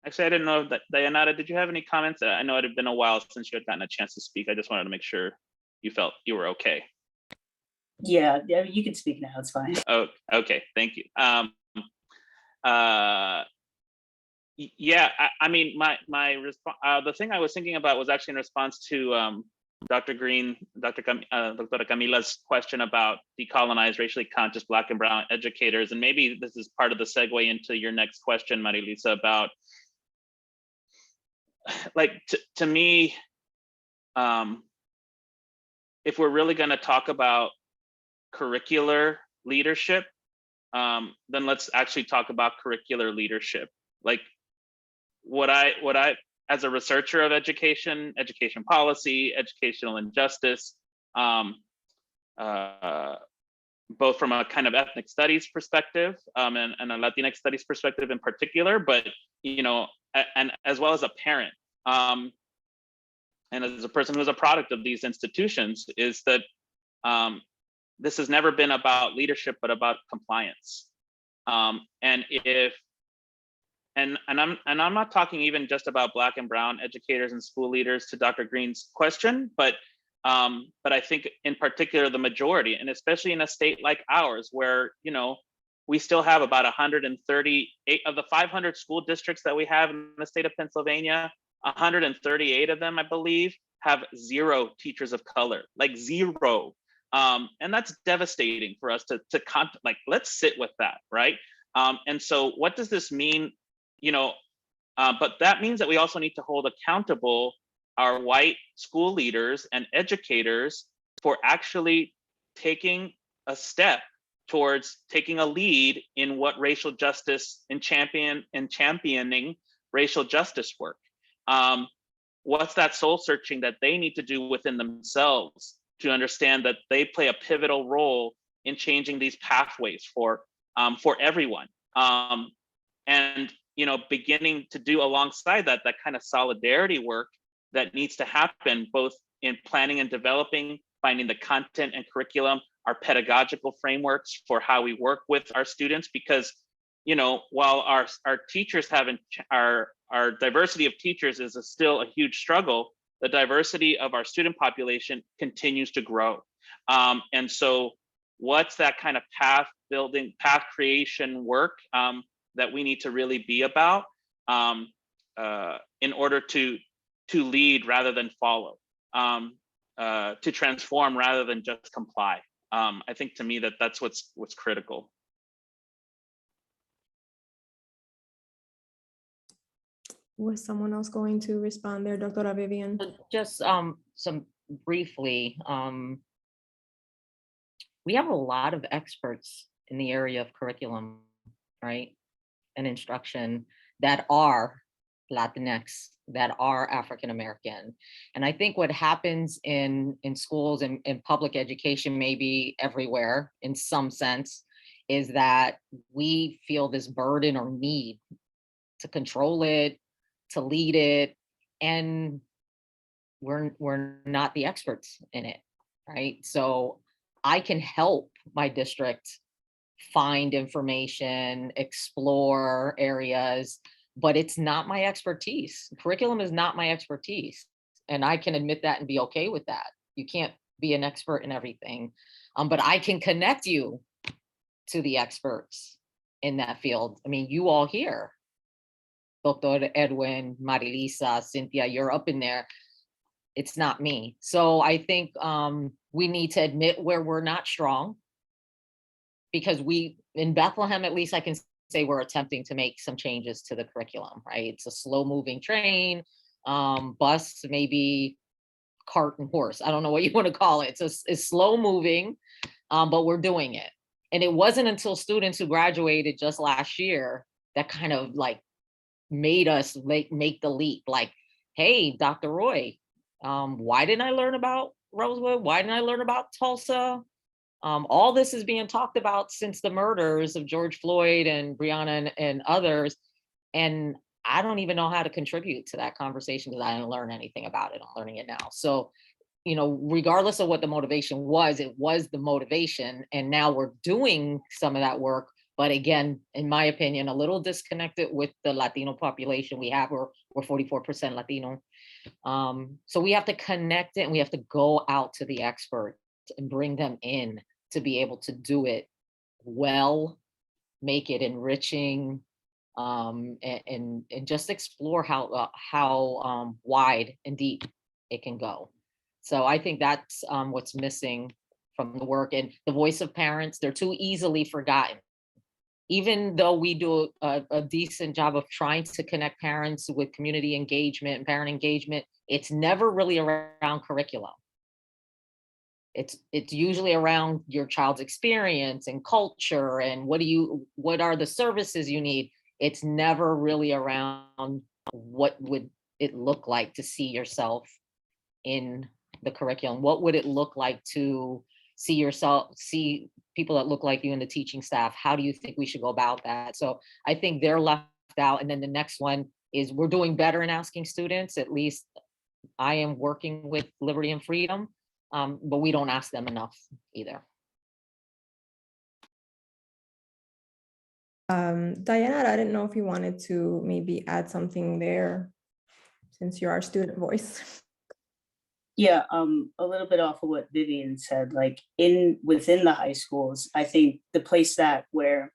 Actually, I didn't know that. Dayanara, did you have any comments? I know it had been a while since you had gotten a chance to speak. I just wanted to make sure you felt you were okay. Yeah, you can speak now. It's fine. Oh, okay. Thank you. Yeah, I mean, my response. The thing I was thinking about was actually in response to Dr. Green, Doctora Camila's question about decolonized, racially conscious Black and Brown educators, and maybe this is part of the segue into your next question, Marilisa, about like to me. If we're really going to talk about curricular leadership, then let's actually talk about curricular leadership. Like what I, as a researcher of education policy, educational injustice, both from a kind of ethnic studies perspective and a Latinx studies perspective in particular, but, you know, and as well as a parent, and as a person who's a product of these institutions, is that this has never been about leadership, but about compliance. And I'm not talking even just about Black and Brown educators and school leaders, to Dr. Green's question, but But I think in particular, the majority, and especially in a state like ours, where, we still have about 138 of the 500 school districts that we have in the state of Pennsylvania, 138 of them, I believe, have 0 teachers of color, like 0. And that's devastating for us to let's sit with that, right? And so what does this mean? But that means that we also need to hold accountable our white school leaders and educators for actually taking a step towards taking a lead in what racial justice and championing racial justice work. What's that soul searching that they need to do within themselves to understand that they play a pivotal role in changing these pathways for everyone, and beginning to do alongside that kind of solidarity work that needs to happen both in planning and developing, finding the content and curriculum, our pedagogical frameworks for how we work with our students, because while our teachers haven't, our diversity of teachers is still a huge struggle, the diversity of our student population continues to grow. And so what's that kind of path creation work that we need to really be about in order to lead rather than follow, to transform rather than just comply. I think to me that's what's critical. Was someone else going to respond there, Dr. Vivian? Just some briefly, we have a lot of experts in the area of curriculum, right, and instruction that are Latinx, that are African American. And I think what happens in schools and in public education, maybe everywhere in some sense, is that we feel this burden or need to control it, to lead it, and we're not the experts in it, right? So I can help my district find information, explore areas, but it's not my expertise. Curriculum is not my expertise. And I can admit that and be okay with that. You can't be an expert in everything, but I can connect you to the experts in that field. I mean, you all here, Dr. Edwin, Marilisa, Cynthia, you're up in there. It's not me. So I think we need to admit where we're not strong, because we, in Bethlehem, at least I can say we're attempting to make some changes to the curriculum, right? It's a slow moving train, bus, maybe cart and horse. I don't know what you want to call it. It's slow moving, but we're doing it. And it wasn't until students who graduated just last year that kind of like made us make the leap. Like, hey, Dr. Roy, why didn't I learn about Rosewood? Why didn't I learn about Tulsa? All this is being talked about since the murders of George Floyd and Breonna and others. And I don't even know how to contribute to that conversation because I didn't learn anything about it. I'm learning it now. So, regardless of what the motivation was, it was the motivation. And now we're doing some of that work. But again, in my opinion, a little disconnected with the Latino population we have. We're 44% Latino. So we have to connect it and we have to go out to the experts and bring them in to be able to do it well, make it enriching, and just explore how wide and deep it can go. So I think that's what's missing from the work. And the voice of parents, they're too easily forgotten. Even though we do a decent job of trying to connect parents with community engagement and parent engagement, it's never really around curriculum. It's usually around your child's experience and culture and what are the services you need. It's never really around what would it look like to see yourself in the curriculum. What would it look like to see people that look like you in the teaching staff? How do you think we should go about that? So I think they're left out. And then the next one is we're doing better in asking students. At least I am working with Liberty and Freedom. But we don't ask them enough either. Dayanara, I didn't know if you wanted to maybe add something there since you're our student voice. Yeah, a little bit off of what Vivian said, like within the high schools, I think the place where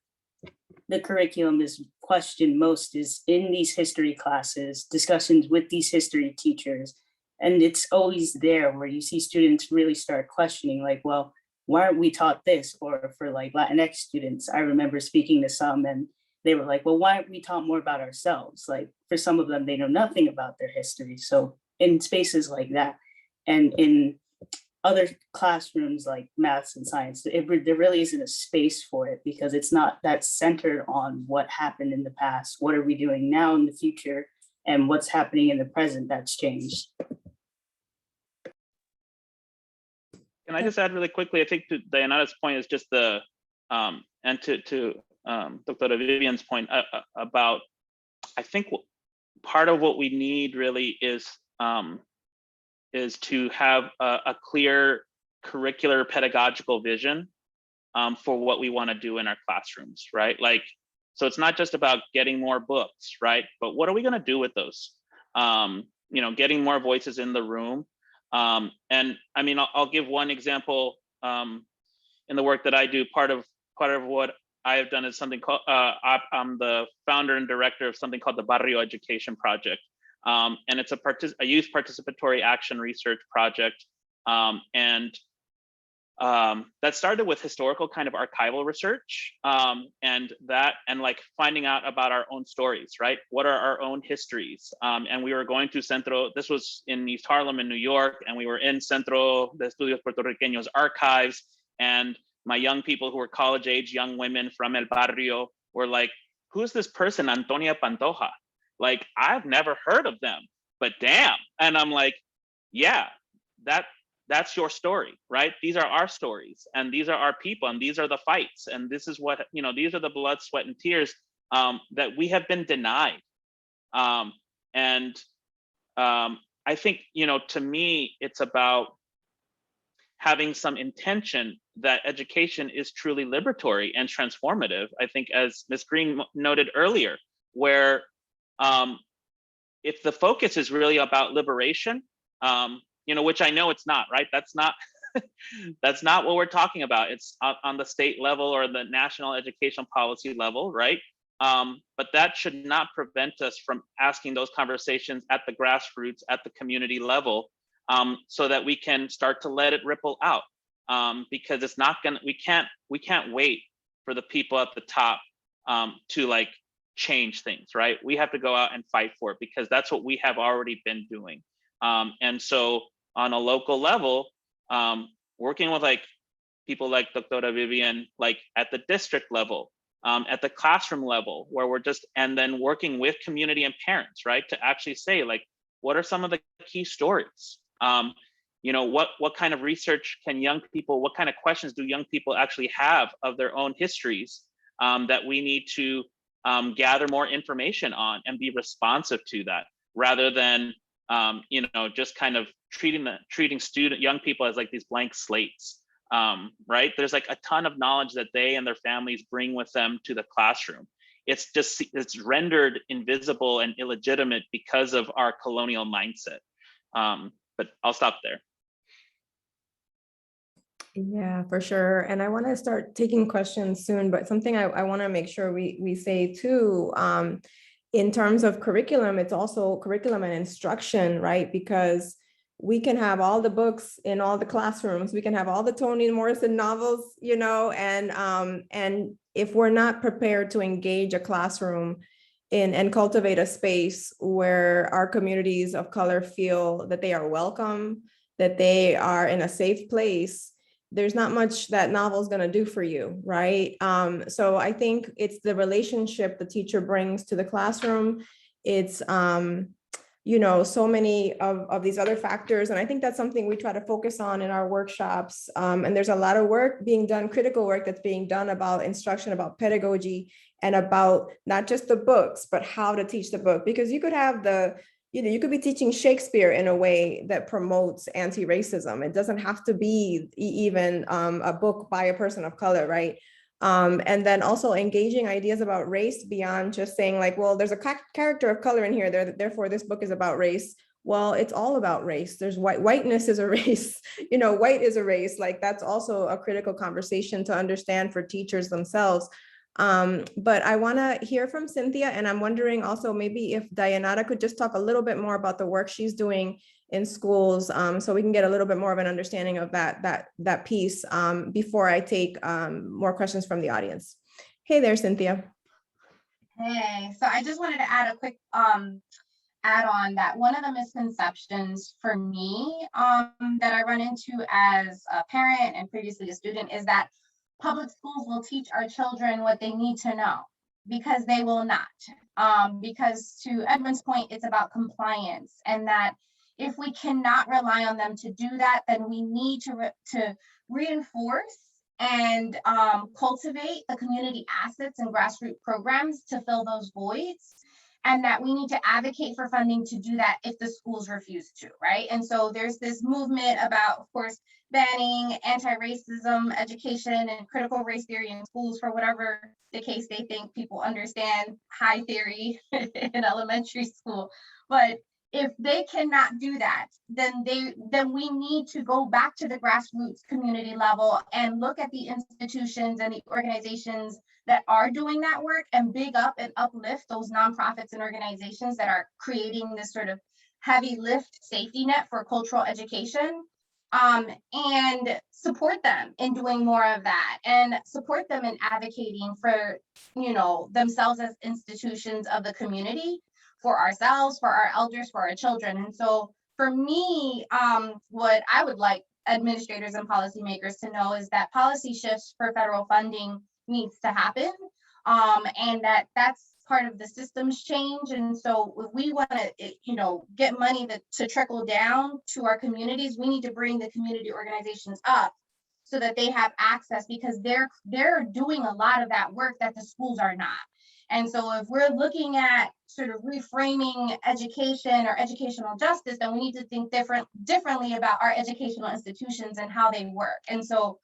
the curriculum is questioned most is in these history classes, discussions with these history teachers. And it's always there where you see students really start questioning, like, well, why aren't we taught this? Or for like Latinx students, I remember speaking to some and they were like, well, why aren't we taught more about ourselves? Like for some of them, they know nothing about their history. So in spaces like that, and in other classrooms like maths and science, there really isn't a space for it because it's not that centered on what happened in the past, what are we doing now in the future, and what's happening in the present that's changed. Can I just add really quickly? I think to Dayanara's point is just the, and to Dr. Vivian's point about, I think part of what we need really is to have a clear curricular pedagogical vision for what we want to do in our classrooms, right? Like, so it's not just about getting more books, right? But what are we going to do with those? You know, getting more voices in the room. And I mean, I'll give one example in the work that I do. Part of what I have done is something called, I'm the founder and director of something called the Barrio Education Project. And it's a youth participatory action research project. That started with historical kind of archival research and like finding out about our own stories, right? What are our own histories? And we were going to Centro, this was in East Harlem in New York, and we were in Centro de Estudios Puertorriqueños archives, and my young people who were college age, young women from El Barrio were like, who's this person, Antonia Pantoja? Like, I've never heard of them, but damn. And I'm like, yeah, that's your story, right? These are our stories, and these are our people, and these are the fights, and this is what, you know, these are the blood, sweat, and tears that we have been denied. I think, you know, to me, it's about having some intention that education is truly liberatory and transformative. I think, as Ms. Green noted earlier, where if the focus is really about liberation, you know, which I know it's not, right? That's not that's not what we're talking about. It's on the state level or the national education policy level, right? But that should not prevent us from asking those conversations at the grassroots, at the community level, so that we can start to let it ripple out. Because it's not gonna, we can't wait for the people at the top to like change things, right? We have to go out and fight for it, because that's what we have already been doing. And so on a local level, working with like people like Dr. Vivian, like at the district level, at the classroom level, where we're just, and then working with community and parents, right? To actually say, like, what are some of the key stories? You know, what kind of research can young people, what kind of questions do young people actually have of their own histories that we need to gather more information on and be responsive to that, rather than you know, just kind of treating young people as like these blank slates, right? There's like a ton of knowledge that they and their families bring with them to the classroom. It's rendered invisible and illegitimate because of our colonial mindset. But I'll stop there. Yeah, for sure. And I want to start taking questions soon, but something I want to make sure we say too, in terms of curriculum, it's also curriculum and instruction, right? Because we can have all the books in all the classrooms, we can have all the Toni Morrison novels, you know, and if we're not prepared to engage a classroom and cultivate a space where our communities of color feel that they are welcome, that they are in a safe place, there's not much that novel is going to do for you, right? So I think it's the relationship the teacher brings to the classroom. It's, you know, so many of these other factors. And I think that's something we try to focus on in our workshops. And there's a lot of work being done, critical work that's being done about instruction, about pedagogy, and about not just the books, but how to teach the book. Because you could have you could be teaching Shakespeare in a way that promotes anti-racism. It doesn't have to be even a book by a person of color, right? And then also engaging ideas about race beyond just saying like, well, there's a character of color in here, therefore this book is about race. well, it's all about race. There's whiteness is a race, you know, white is a race. Like that's also a critical conversation to understand for teachers themselves. But I want to hear from Cynthia, and I'm wondering also maybe if Dayanara could just talk a little bit more about the work she's doing in schools, so we can get a little bit more of an understanding of that piece before I take more questions from the audience. Hey there, Cynthia. Hey, so I just wanted to add a quick add on that one of the misconceptions for me that I run into as a parent and previously a student is that public schools will teach our children what they need to know, because they will not. Because to Edwin's point, it's about compliance, and that if we cannot rely on them to do that, then we need to reinforce and cultivate the community assets and grassroots programs to fill those voids. And that we need to advocate for funding to do that if the schools refuse to, right? And so there's this movement about, of course, banning anti-racism education and critical race theory in schools for whatever the case they think people understand high theory in elementary school. But if they cannot do that, then we need to go back to the grassroots community level and look at the institutions and the organizations that are doing that work and big up and uplift those nonprofits and organizations that are creating this sort of heavy lift safety net for cultural education, and support them in doing more of that, and support them in advocating for, you know, themselves as institutions of the community, for ourselves, for our elders, for our children. And so for me, what I would like administrators and policymakers to know is that policy shifts for federal funding needs to happen, and that's part of the systems change. And so if we want to, you know, get money to trickle down to our communities, we need to bring the community organizations up so that they have access, because they're doing a lot of that work that the schools are not. And so if we're looking at sort of reframing education or educational justice, then we need to think differently about our educational institutions and how they work. And so,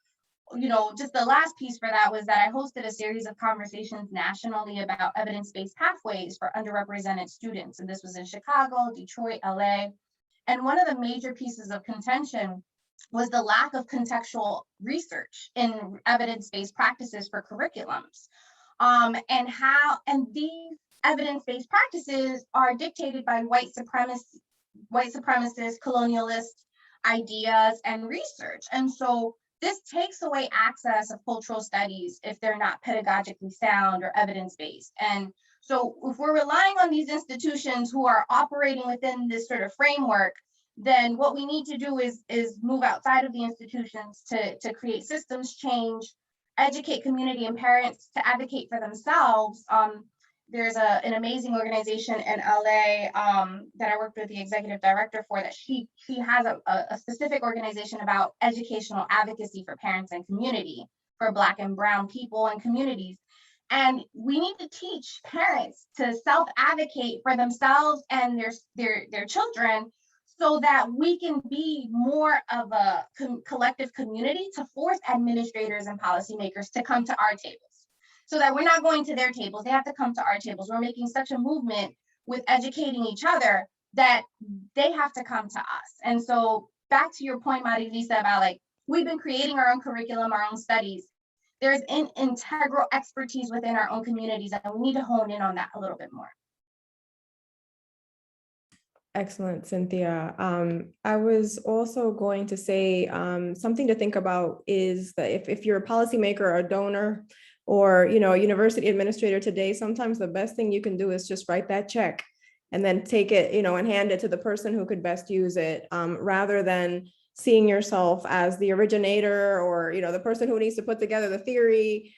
you know, just the last piece for that was that I hosted a series of conversations nationally about evidence-based pathways for underrepresented students. And this was in Chicago, Detroit, LA. And one of the major pieces of contention was the lack of contextual research in evidence-based practices for curriculums. And these evidence-based practices are dictated by white supremacist, colonialist ideas and research. And so this takes away access of cultural studies if they're not pedagogically sound or evidence-based. And so if we're relying on these institutions who are operating within this sort of framework, then what we need to do is move outside of the institutions to create systems change, educate community and parents to advocate for themselves. There's an amazing organization in LA that I worked with the executive director for, that she has a specific organization about educational advocacy for parents and community, for Black and Brown people and communities. And we need to teach parents to self-advocate for themselves and their children, so that we can be more of a collective community to force administrators and policymakers to come to our tables, so that we're not going to their tables. They have to come to our tables. We're making such a movement with educating each other that they have to come to us. And so back to your point, Marilisa, about like, we've been creating our own curriculum, our own studies. There's an integral expertise within our own communities, and we need to hone in on that a little bit more. Excellent, Cynthia. I was also going to say something to think about is that if you're a policymaker or a donor or, you know, a university administrator today, sometimes the best thing you can do is just write that check and then take it, you know, and hand it to the person who could best use it, rather than seeing yourself as the originator or, you know, the person who needs to put together the theory.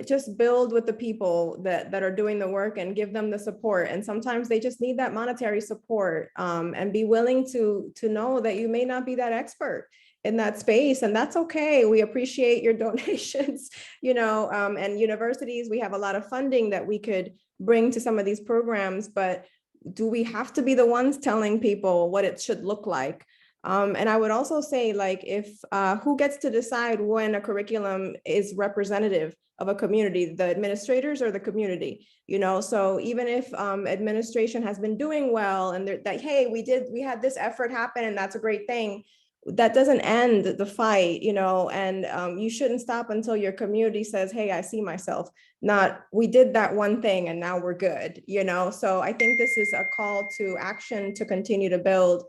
Just build with the people that are doing the work and give them the support. And sometimes they just need that monetary support, and be willing to know that you may not be that expert in that space, and that's okay. We appreciate your donations, you know, and universities, we have a lot of funding that we could bring to some of these programs, but do we have to be the ones telling people what it should look like? And I would also say, like, if who gets to decide when a curriculum is representative of a community, the administrators or the community, you know? So even if administration has been doing well and that, hey, we had this effort happen and that's a great thing, that doesn't end the fight, you know? And you shouldn't stop until your community says, hey, I see myself, not we did that one thing and now we're good, you know? So I think this is a call to action to continue to build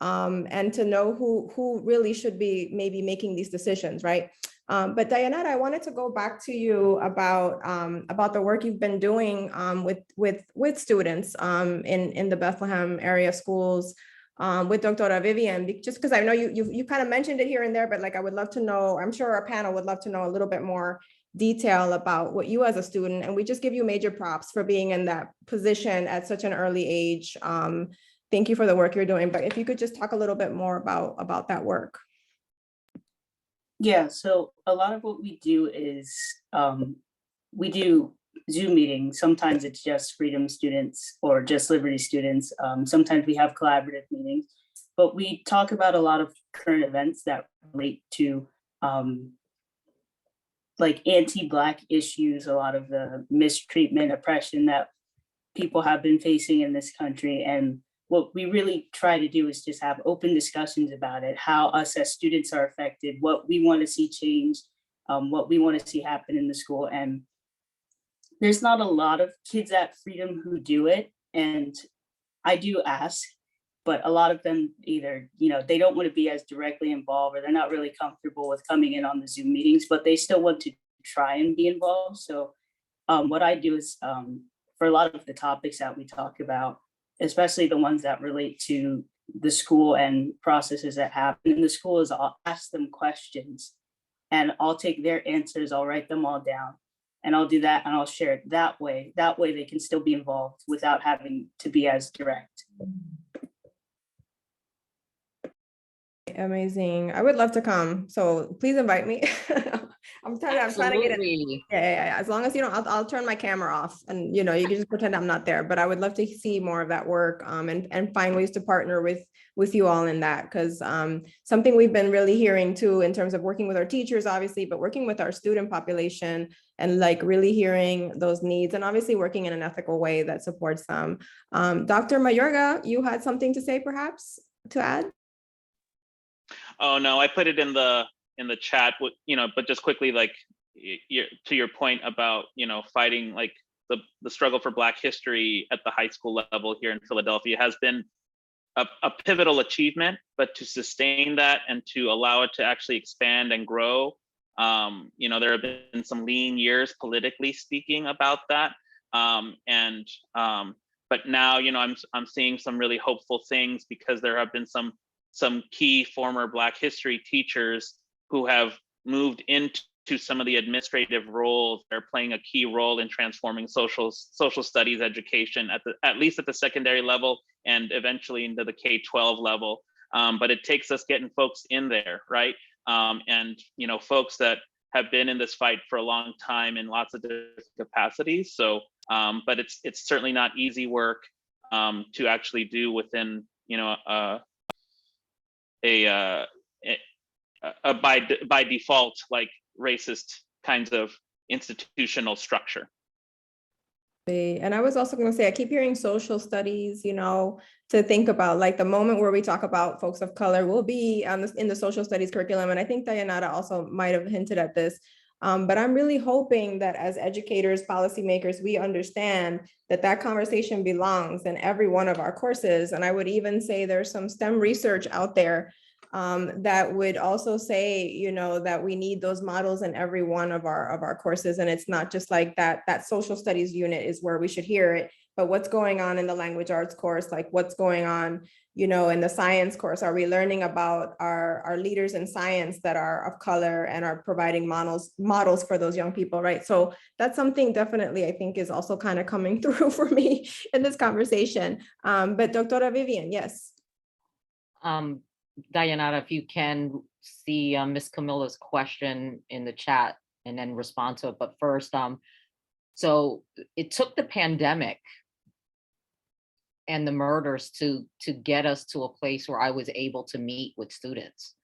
and to know who really should be maybe making these decisions, right? But Dayanara, I wanted to go back to you about the work you've been doing with students in the Bethlehem area schools with Doctora Vivian, just because I know you kind of mentioned it here and there, but like I would love to know, I'm sure our panel would love to know a little bit more detail about what you as a student, and we just give you major props for being in that position at such an early age. Thank you for the work you're doing, but if you could just talk a little bit more about that work. Yeah, so a lot of what we do is we do Zoom meetings. Sometimes it's just Freedom students or just Liberty students. Sometimes we have collaborative meetings, but we talk about a lot of current events that relate to like anti-Black issues, a lot of the mistreatment, oppression that people have been facing in this country. And what we really try to do is just have open discussions about it, how us as students are affected, what we want to see change, what we want to see happen in the school. And there's not a lot of kids at Freedom who do it. And I do ask, but a lot of them either, you know, they don't want to be as directly involved or they're not really comfortable with coming in on the Zoom meetings, but they still want to try and be involved. So what I do is for a lot of the topics that we talk about, especially the ones that relate to the school and processes that happen in the school, is I'll ask them questions and I'll take their answers, I'll write them all down and I'll do that and I'll share it that way. That way they can still be involved without having to be as direct. Amazing. I would love to come. So please invite me. I'm trying to get it. Yeah. As long as you don't, I'll turn my camera off and, you know, you can just pretend I'm not there, but I would love to see more of that work and find ways to partner with you all in that. Cause something we've been really hearing too, in terms of working with our teachers, obviously, but working with our student population and like really hearing those needs and obviously working in an ethical way that supports them. Dr. Mayorga, you had something to say perhaps to add? Oh no, I put it in the chat, you know, but just quickly, like to your point about, you know, fighting like the struggle for Black history at the high school level here in Philadelphia has been a pivotal achievement, but to sustain that and to allow it to actually expand and grow, you know, there have been some lean years politically speaking about that. But now, you know, I'm seeing some really hopeful things because there have been some key former Black history teachers who have moved into some of the administrative roles. They're playing a key role in transforming social studies education at least at the secondary level and eventually into the K-12 level. But it takes us getting folks in there, right? And you know, folks that have been in this fight for a long time in lots of different capacities. So, but it's certainly not easy work to actually do within, you know, by default, like racist kinds of institutional structure. And I was also going to say, I keep hearing social studies, you know, to think about like the moment where we talk about folks of color will be in the social studies curriculum. And I think Dayanara also might have hinted at this. But I'm really hoping that as educators, policymakers, we understand that conversation belongs in every one of our courses. And I would even say there's some STEM research out there that would also say, you know, that we need those models in every one of our courses. And it's not just like that social studies unit is where we should hear it, but what's going on in the language arts course, like what's going on, you know, in the science course. Are we learning about our leaders in science that are of color and are providing models for those young people, right? So that's something definitely I think is also kind of coming through for me in this conversation. But Doctora Vivian, yes. Dayanara, if you can see Ms. Camilla's question in the chat and then respond to it. But first, so it took the pandemic and the murders to get us to a place where I was able to meet with students.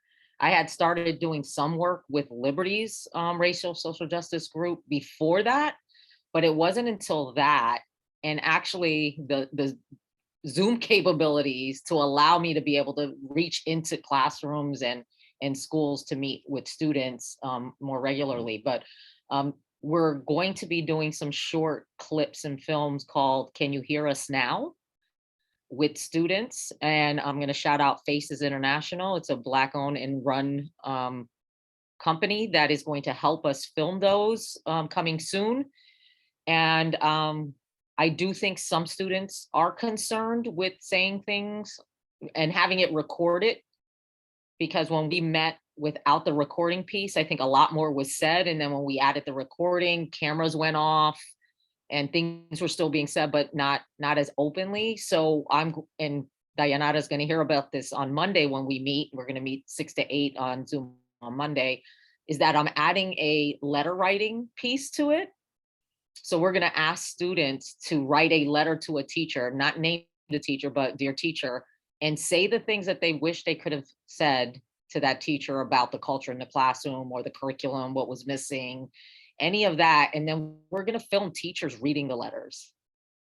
I had started doing some work with Liberty's racial social justice group before that, but it wasn't until that, and actually the Zoom capabilities to allow me to be able to reach into classrooms and schools to meet with students more regularly. But we're going to be doing some short clips and films called Can You Hear Us Now? With students. And I'm going to shout out Faces International. It's a Black owned and run company that is going to help us film those coming soon. And I do think some students are concerned with saying things and having it recorded, because when we met without the recording piece, I think a lot more was said. And then when we added the recording, cameras went off and things were still being said, but not as openly. So and Dayanara is going to hear about this on Monday when we meet. We're going to meet 6 to 8 on Zoom on Monday, is that I'm adding a letter writing piece to it. So we're going to ask students to write a letter to a teacher, not name the teacher, but dear teacher, and say the things that they wish they could have said to that teacher about the culture in the classroom or the curriculum, what was missing, any of that. And then we're going to film teachers reading the letters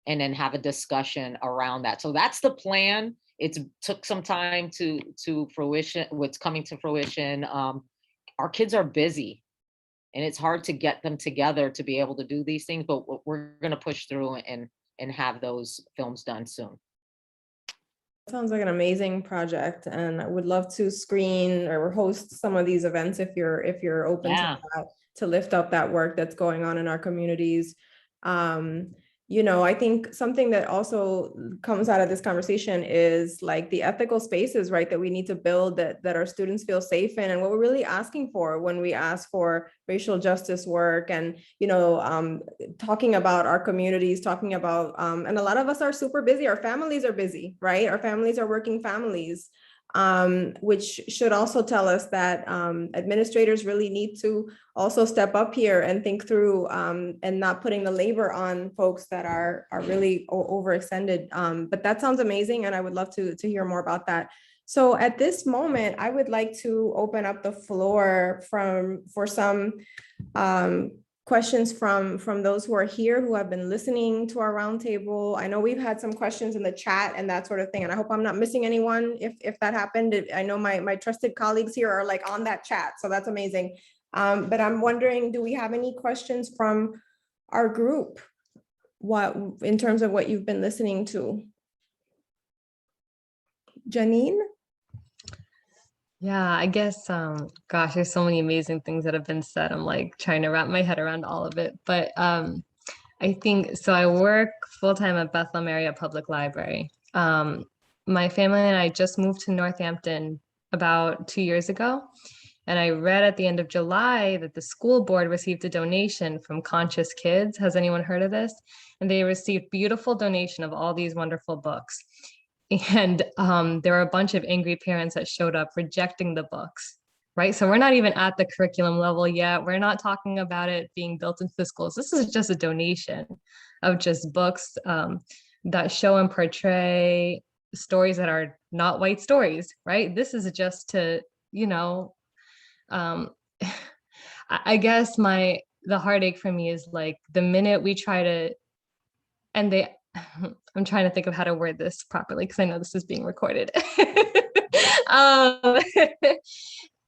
and then have a discussion around that. So that's the plan. It's took some time to fruition, what's coming to fruition. Our kids are busy and it's hard to get them together to be able to do these things, but we're going to push through and have those films done soon. Sounds like an amazing project, and I would love to screen or host some of these events if you're open to that, to lift up that work that's going on in our communities. I think something that also comes out of this conversation is like the ethical spaces, right, that we need to build that our students feel safe in, and what we're really asking for when we ask for racial justice work, and talking about our communities, talking about and a lot of us are super busy. Our families are busy, right? Our families are working families. Which should also tell us that administrators really need to also step up here and think through and not putting the labor on folks that are really overextended. But that sounds amazing, and I would love to hear more about that. So at this moment, I would like to open up the floor for some questions from those who are here, who have been listening to our roundtable. I know we've had some questions in the chat and that sort of thing, and I hope I'm not missing anyone if that happened. I know my trusted colleagues here are like on that chat, so that's amazing. But I'm wondering, do we have any questions from our group? What in terms of what you've been listening to? Janine? Yeah, I guess, gosh, there's so many amazing things that have been said. I'm like trying to wrap my head around all of it. But I think, so I work full-time at Bethlehem Area Public Library. My family and I just moved to Northampton about 2 years ago. And I read at the end of July that the school board received a donation from Conscious Kids. Has anyone heard of this? And they received beautiful donation of all these wonderful books. And there were a bunch of angry parents that showed up rejecting the books, right? So we're not even at the curriculum level yet. We're not talking about it being built into the schools. This is just a donation of just books that show and portray stories that are not white stories, right? This is just to, I guess the heartache for me is like the minute we try to, and I'm trying to think of how to word this properly because I know this is being recorded.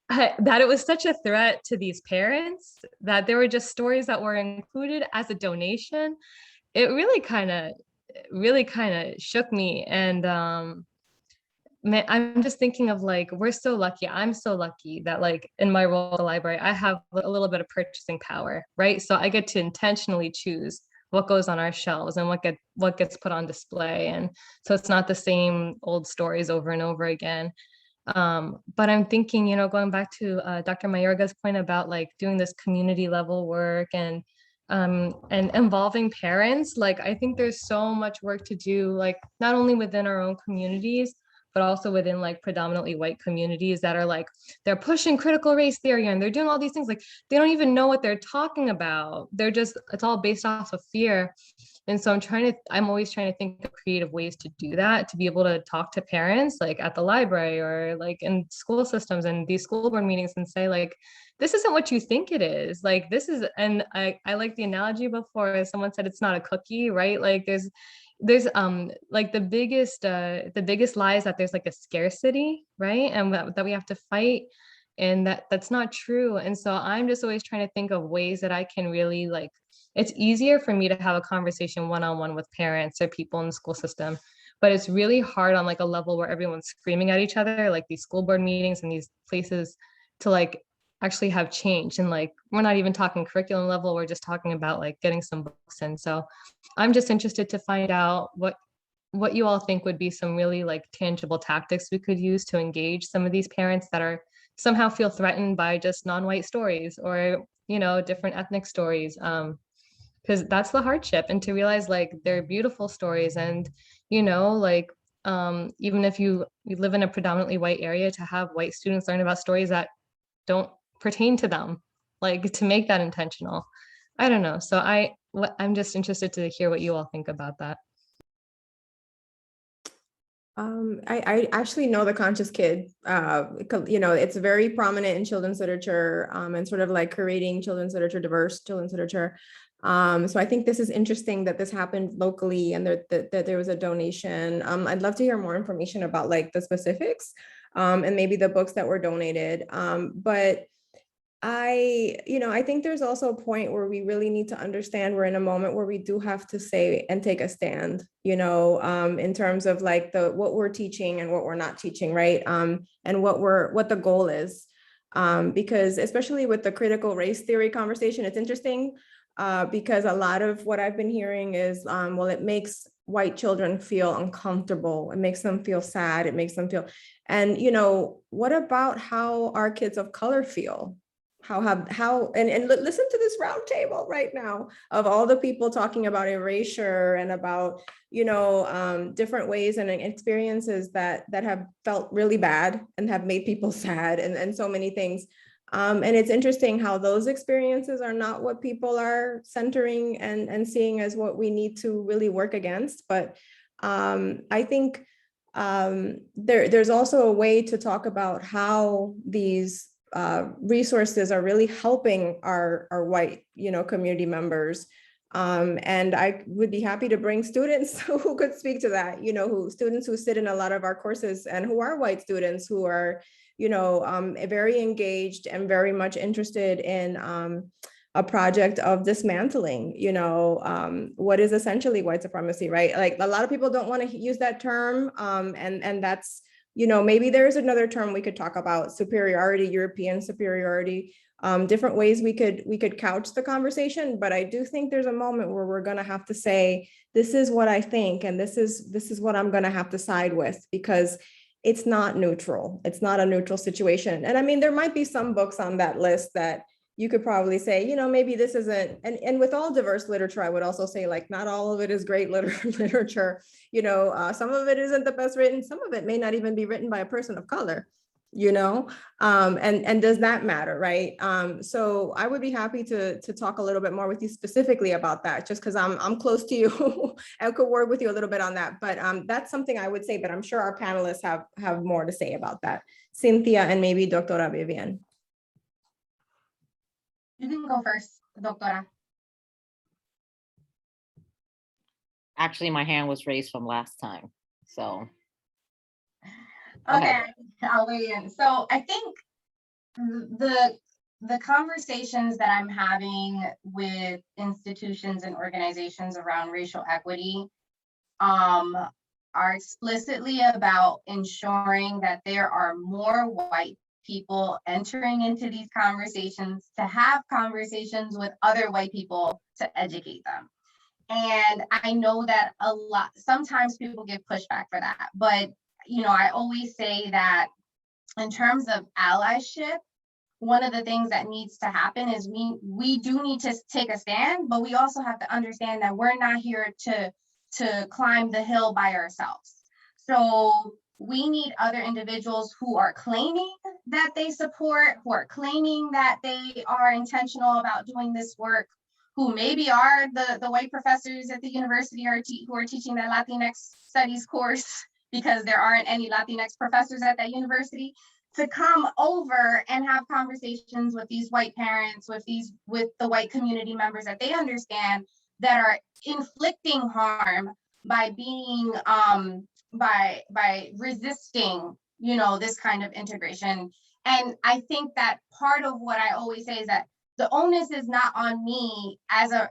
That it was such a threat to these parents that there were just stories that were included as a donation. It really kind of shook me. And man, I'm just thinking of like, we're so lucky. I'm so lucky that like in my role at the library, I have a little bit of purchasing power, right? So I get to intentionally choose what goes on our shelves and what gets put on display. And so it's not the same old stories over and over again. But I'm thinking, going back to Dr. Mayorga's point about like doing this community level work and involving parents, like I think there's so much work to do, like not only within our own communities, but also within like predominantly white communities that are like, they're pushing critical race theory and they're doing all these things. Like they don't even know what they're talking about. It's all based off of fear. And so I'm always trying to think of creative ways to do that, to be able to talk to parents like at the library or like in school systems and these school board meetings and say like, this isn't what you think it is. Like this is, and I like the analogy before, someone said it's not a cookie, right? Like there's like the biggest lie is that there's like a scarcity, right? And that we have to fight, and that's not true. And so I'm just always trying to think of ways that I can really like, it's easier for me to have a conversation one-on-one with parents or people in the school system, but it's really hard on like a level where everyone's screaming at each other, like these school board meetings and these places, to like actually have change. And like, we're not even talking curriculum level, we're just talking about like getting some books in. So I'm just interested to find out what you all think would be some really like tangible tactics we could use to engage some of these parents that are somehow feel threatened by just non-white stories or, you know, different ethnic stories. Because that's the hardship, and to realize like they're beautiful stories, and you know, like even if you live in a predominantly white area, to have white students learn about stories that don't pertain to them, like to make that intentional. I don't know. So I'm just interested to hear what you all think about that. I actually know The Conscious Kid. You know, it's very prominent in children's literature, and sort of like creating children's literature, diverse children's literature. So I think this is interesting that this happened locally and that there was a donation. I'd love to hear more information about like the specifics, and maybe the books that were donated. But I think there's also a point where we really need to understand we're in a moment where we do have to say and take a stand, in terms of like what we're teaching and what we're not teaching, right? And what the goal is. Because especially with the critical race theory conversation, it's interesting because a lot of what I've been hearing is, well, it makes white children feel uncomfortable. It makes them feel sad. It makes them feel, and what about how our kids of color feel? And listen to this roundtable right now of all the people talking about erasure and about different ways and experiences that have felt really bad and have made people sad and so many things. And it's interesting how those experiences are not what people are centering and seeing as what we need to really work against. But I think there's also a way to talk about how these resources are really helping our white, community members. And I would be happy to bring students who could speak to that, students who sit in a lot of our courses and who are white students who are, very engaged and very much interested in a project of dismantling, what is essentially white supremacy, right? Like a lot of people don't want to use that term, and that's, maybe there's another term we could talk about: superiority, European superiority, different ways we could couch the conversation. But I do think there's a moment where we're going to have to say, this is what I think, and this is what I'm going to have to side with, because it's not neutral. It's not a neutral situation. And I mean, there might be some books on that list that you could probably say, maybe this isn't, and with all diverse literature, I would also say, like, not all of it is great literature. Some of it isn't the best written. Some of it may not even be written by a person of color, and does that matter, right? So I would be happy to talk a little bit more with you specifically about that, just because I'm close to you and could work with you a little bit on that. But that's something I would say, but I'm sure our panelists have more to say about that. Cynthia and maybe Doctora Vivian. You can go first, Doctora. Actually, my hand was raised from last time, so. Okay, I'll weigh in. So I think the conversations that I'm having with institutions and organizations around racial equity are explicitly about ensuring that there are more white people entering into these conversations, to have conversations with other white people to educate them. And I know that sometimes people give pushback for that, but I always say that in terms of allyship, one of the things that needs to happen is we do need to take a stand, but we also have to understand that we're not here to climb the hill by ourselves. So we need other individuals who are claiming that they support, who are claiming that they are intentional about doing this work, who maybe are the white professors at the university who are teaching that Latinx studies course, because there aren't any Latinx professors at that university, to come over and have conversations with these white parents, with the white community members that they understand that are inflicting harm by being by resisting, you know, this kind of integration. And I think that part of what I always say is that the onus is not on me as a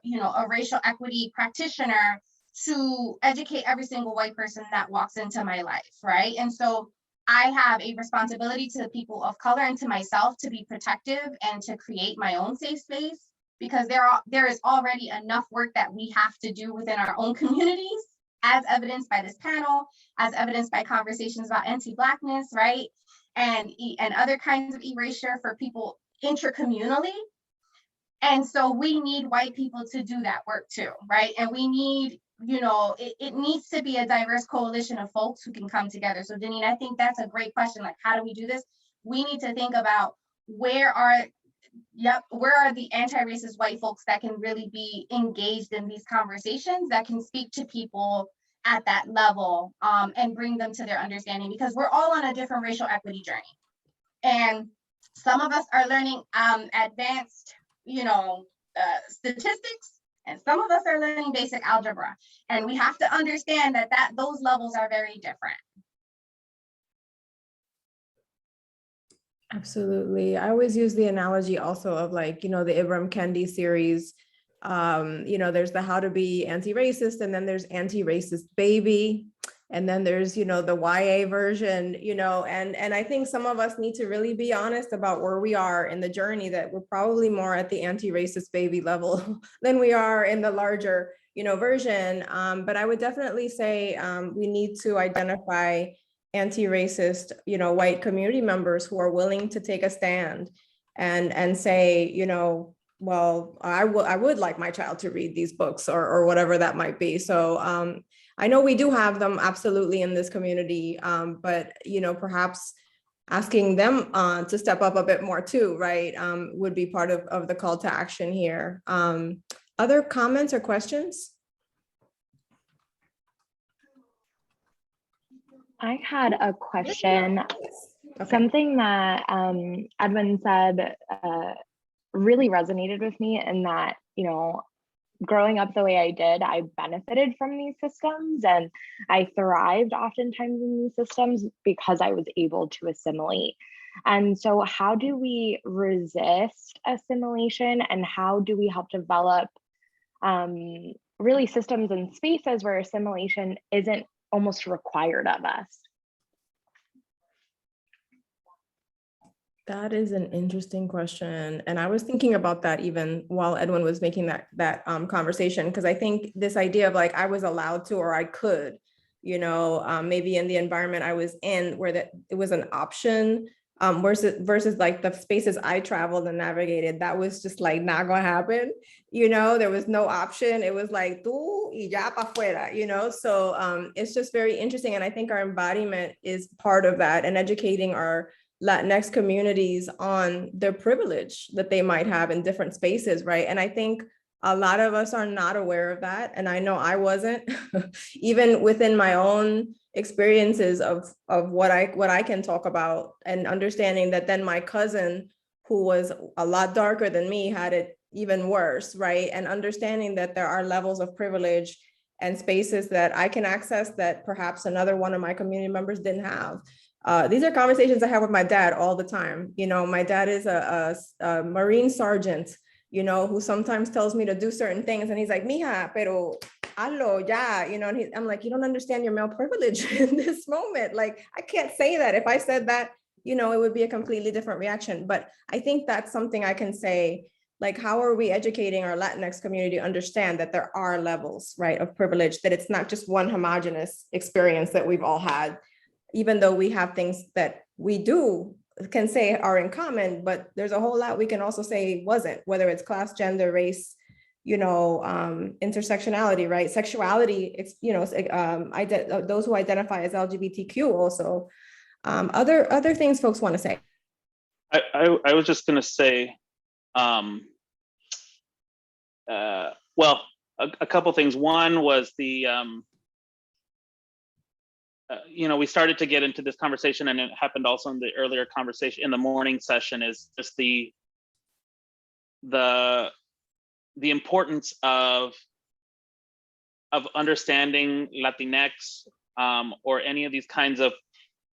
racial equity practitioner to educate every single white person that walks into my life, right? And so I have a responsibility to the people of color and to myself to be protective and to create my own safe space, because there is already enough work that we have to do within our own communities, as evidenced by this panel, as evidenced by conversations about anti-Blackness, right? And other kinds of erasure for people intracommunally. And so we need white people to do that work too, right? And we need, it needs to be a diverse coalition of folks who can come together. So Deneen, I think that's a great question. Like, how do we do this? We need to think about where are the anti-racist white folks that can really be engaged in these conversations, that can speak to people at that level, and bring them to their understanding, because we're all on a different racial equity journey. And some of us are learning advanced, statistics, and some of us are learning basic algebra. And we have to understand that those levels are very different. Absolutely. I always use the analogy also of, like, the Ibram Kendi series. There's the How to Be Anti-Racist, and then there's Anti-Racist Baby. And then there's, the YA version, and I think some of us need to really be honest about where we are in the journey, that we're probably more at the anti-racist baby level than we are in the larger, version. But I would definitely say we need to identify anti-racist, white community members who are willing to take a stand and say, well, I would like my child to read these books, or whatever that might be. So I know we do have them absolutely in this community, but perhaps asking them to step up a bit more too, right, would be part of the call to action here. Other comments or questions? I had a question. Okay. Something that Edwin said really resonated with me, in that, growing up the way I did, I benefited from these systems, and I thrived oftentimes in these systems because I was able to assimilate. And so how do we resist assimilation, and how do we help develop really systems and spaces where assimilation isn't almost required of us? That is an interesting question. And I was thinking about that even while Edwin was making that conversation, because I think this idea of, like, I was allowed to, or I could, maybe in the environment I was in, where it was an option, versus like the spaces I traveled and navigated, that was just like not gonna happen. There was no option. It was like, tú y ya pa fuera, so it's just very interesting. And I think our embodiment is part of that, and educating our Latinx communities on their privilege that they might have in different spaces, right? And I think a lot of us are not aware of that. And I know I wasn't, even within my own experiences of what I can talk about, and understanding that then my cousin, who was a lot darker than me, had it even worse, right? And understanding that there are levels of privilege and spaces that I can access that perhaps another one of my community members didn't have. These are conversations I have with my dad all the time. My dad is a Marine sergeant, who sometimes tells me to do certain things. And he's like, mija, pero hazlo ya, and I'm like, you don't understand your male privilege in this moment. Like, I can't say that. If I said that, it would be a completely different reaction. But I think that's something I can say, like, how are we educating our Latinx community to understand that there are levels, right, of privilege, that it's not just one homogenous experience that we've all had, even though we have things that we can say are in common, but there's a whole lot we can also say wasn't, whether it's class, gender, race, intersectionality, right? Sexuality, it's, those who identify as LGBTQ also. Other things folks want to say. I was just going to say, well, a couple things. One was the, we started to get into this conversation, and it happened also in the earlier conversation in the morning session, is just the importance of understanding Latinx or any of these kinds of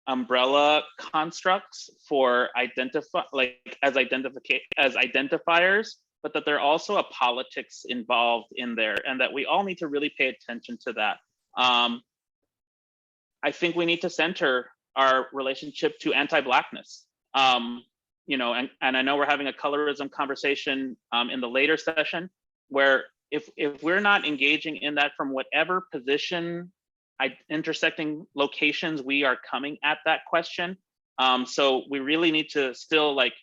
umbrella constructs for as identifiers, but that there are also a politics involved in there, and that we all need to really pay attention to that. I think we need to center our relationship to anti-Blackness. And I know we're having a colorism conversation in the later session, where if we're not engaging in that from whatever position, intersecting locations we are coming at that question. So we really need to still, like,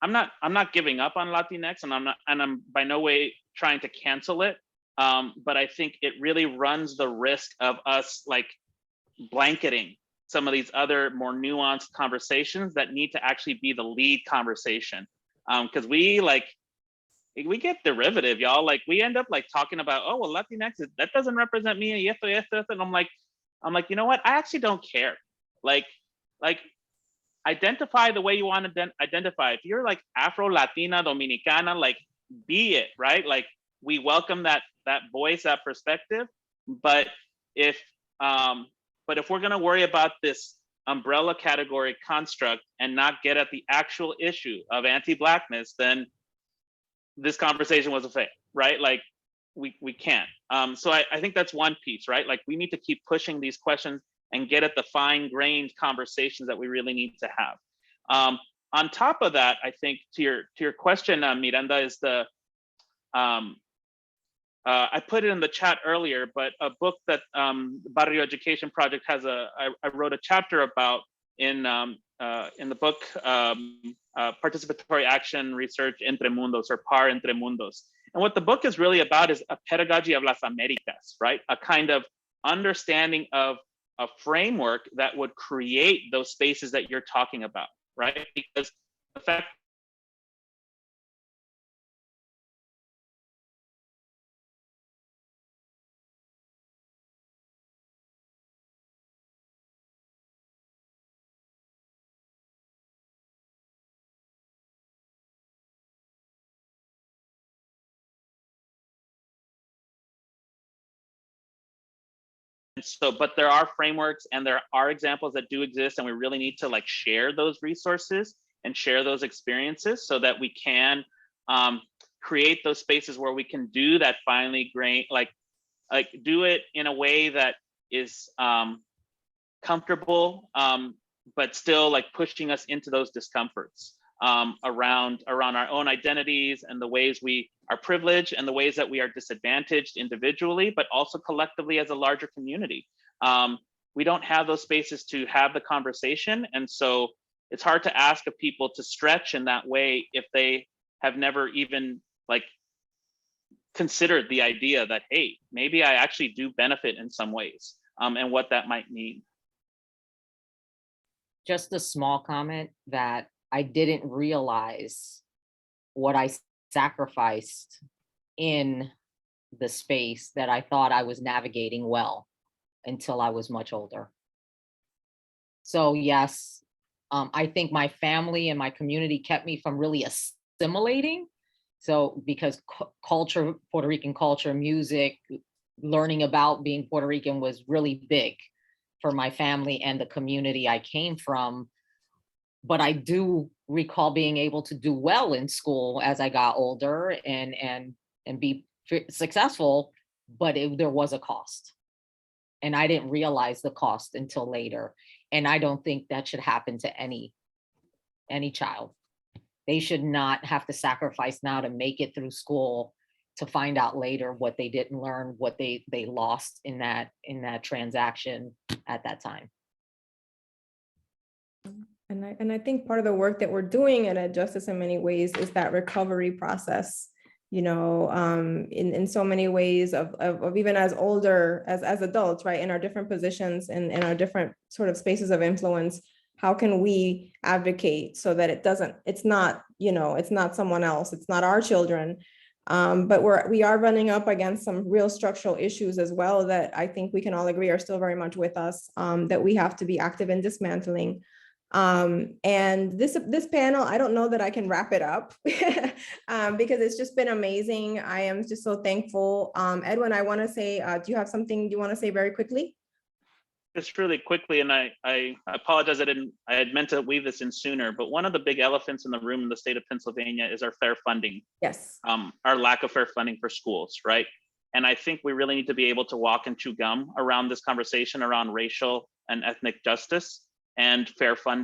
I'm not giving up on Latinx, and I'm by no way trying to cancel it. But I think it really runs the risk of us like blanketing some of these other more nuanced conversations that need to actually be the lead conversation. Because we get derivative, y'all. Like, we end up like talking about, oh, well, Latinx, that doesn't represent me, and I'm like, you know what? I actually don't care. Like identify the way you want to identify. If you're like Afro, Latina, Dominicana, like, be it, right? Like, we welcome that voice, that perspective. But if we're gonna worry about this umbrella category construct and not get at the actual issue of anti-Blackness, then this conversation was a fail, right? Like, we can't. So I think that's one piece, right? Like, we need to keep pushing these questions and get at the fine-grained conversations that we really need to have. On top of that, I think to your question, Miranda, is I put it in the chat earlier, but a book that Barrio Education Project has I wrote a chapter about in the book, Participatory Action Research Entre Mundos, or PAR Entre Mundos. And what the book is really about is a pedagogy of las Americas, right? A kind of understanding of a framework that would create those spaces that you're talking about, right? Because the fact but there are frameworks and there are examples that do exist, and we really need to like share those resources and share those experiences so that we can create those spaces where we can do that finely grained, like do it in a way that is comfortable, but still like pushing us into those discomforts around our own identities and the ways we are privileged and the ways that we are disadvantaged individually, but also collectively as a larger community. We don't have those spaces to have the conversation. And so it's hard to ask of people to stretch in that way if they have never even like considered the idea that, hey, maybe I actually do benefit in some ways, and what that might mean. Just a small comment that I didn't realize what I sacrificed in the space that I thought I was navigating well until I was much older. So yes, I think my family and my community kept me from really assimilating. So because culture, Puerto Rican culture, music, learning about being Puerto Rican was really big for my family and the community I came from. But I do recall being able to do well in school as I got older and be successful, but there was a cost. And I didn't realize the cost until later. And I don't think that should happen to any child. They should not have to sacrifice now to make it through school to find out later what they didn't learn, what they lost in that transaction at that time. And I think part of the work that we're doing at Justice in many ways is that recovery process, you know, in so many ways of even as older, as adults, right, in our different positions and in our different sort of spaces of influence, how can we advocate so that it's not, you know, it's not someone else, it's not our children, But we are running up against some real structural issues as well that I think we can all agree are still very much with us, that we have to be active in dismantling. And this panel, I don't know that I can wrap it up because it's just been amazing. I am just so thankful. Edwin, I want to say, do you have something you want to say very quickly? Just really quickly, and I apologize, I had meant to weave this in sooner, but one of the big elephants in the room in the state of Pennsylvania is our fair funding. Yes. Our lack of fair funding for schools, right? And I think we really need to be able to walk and chew gum around this conversation around racial and ethnic justice and fair funding.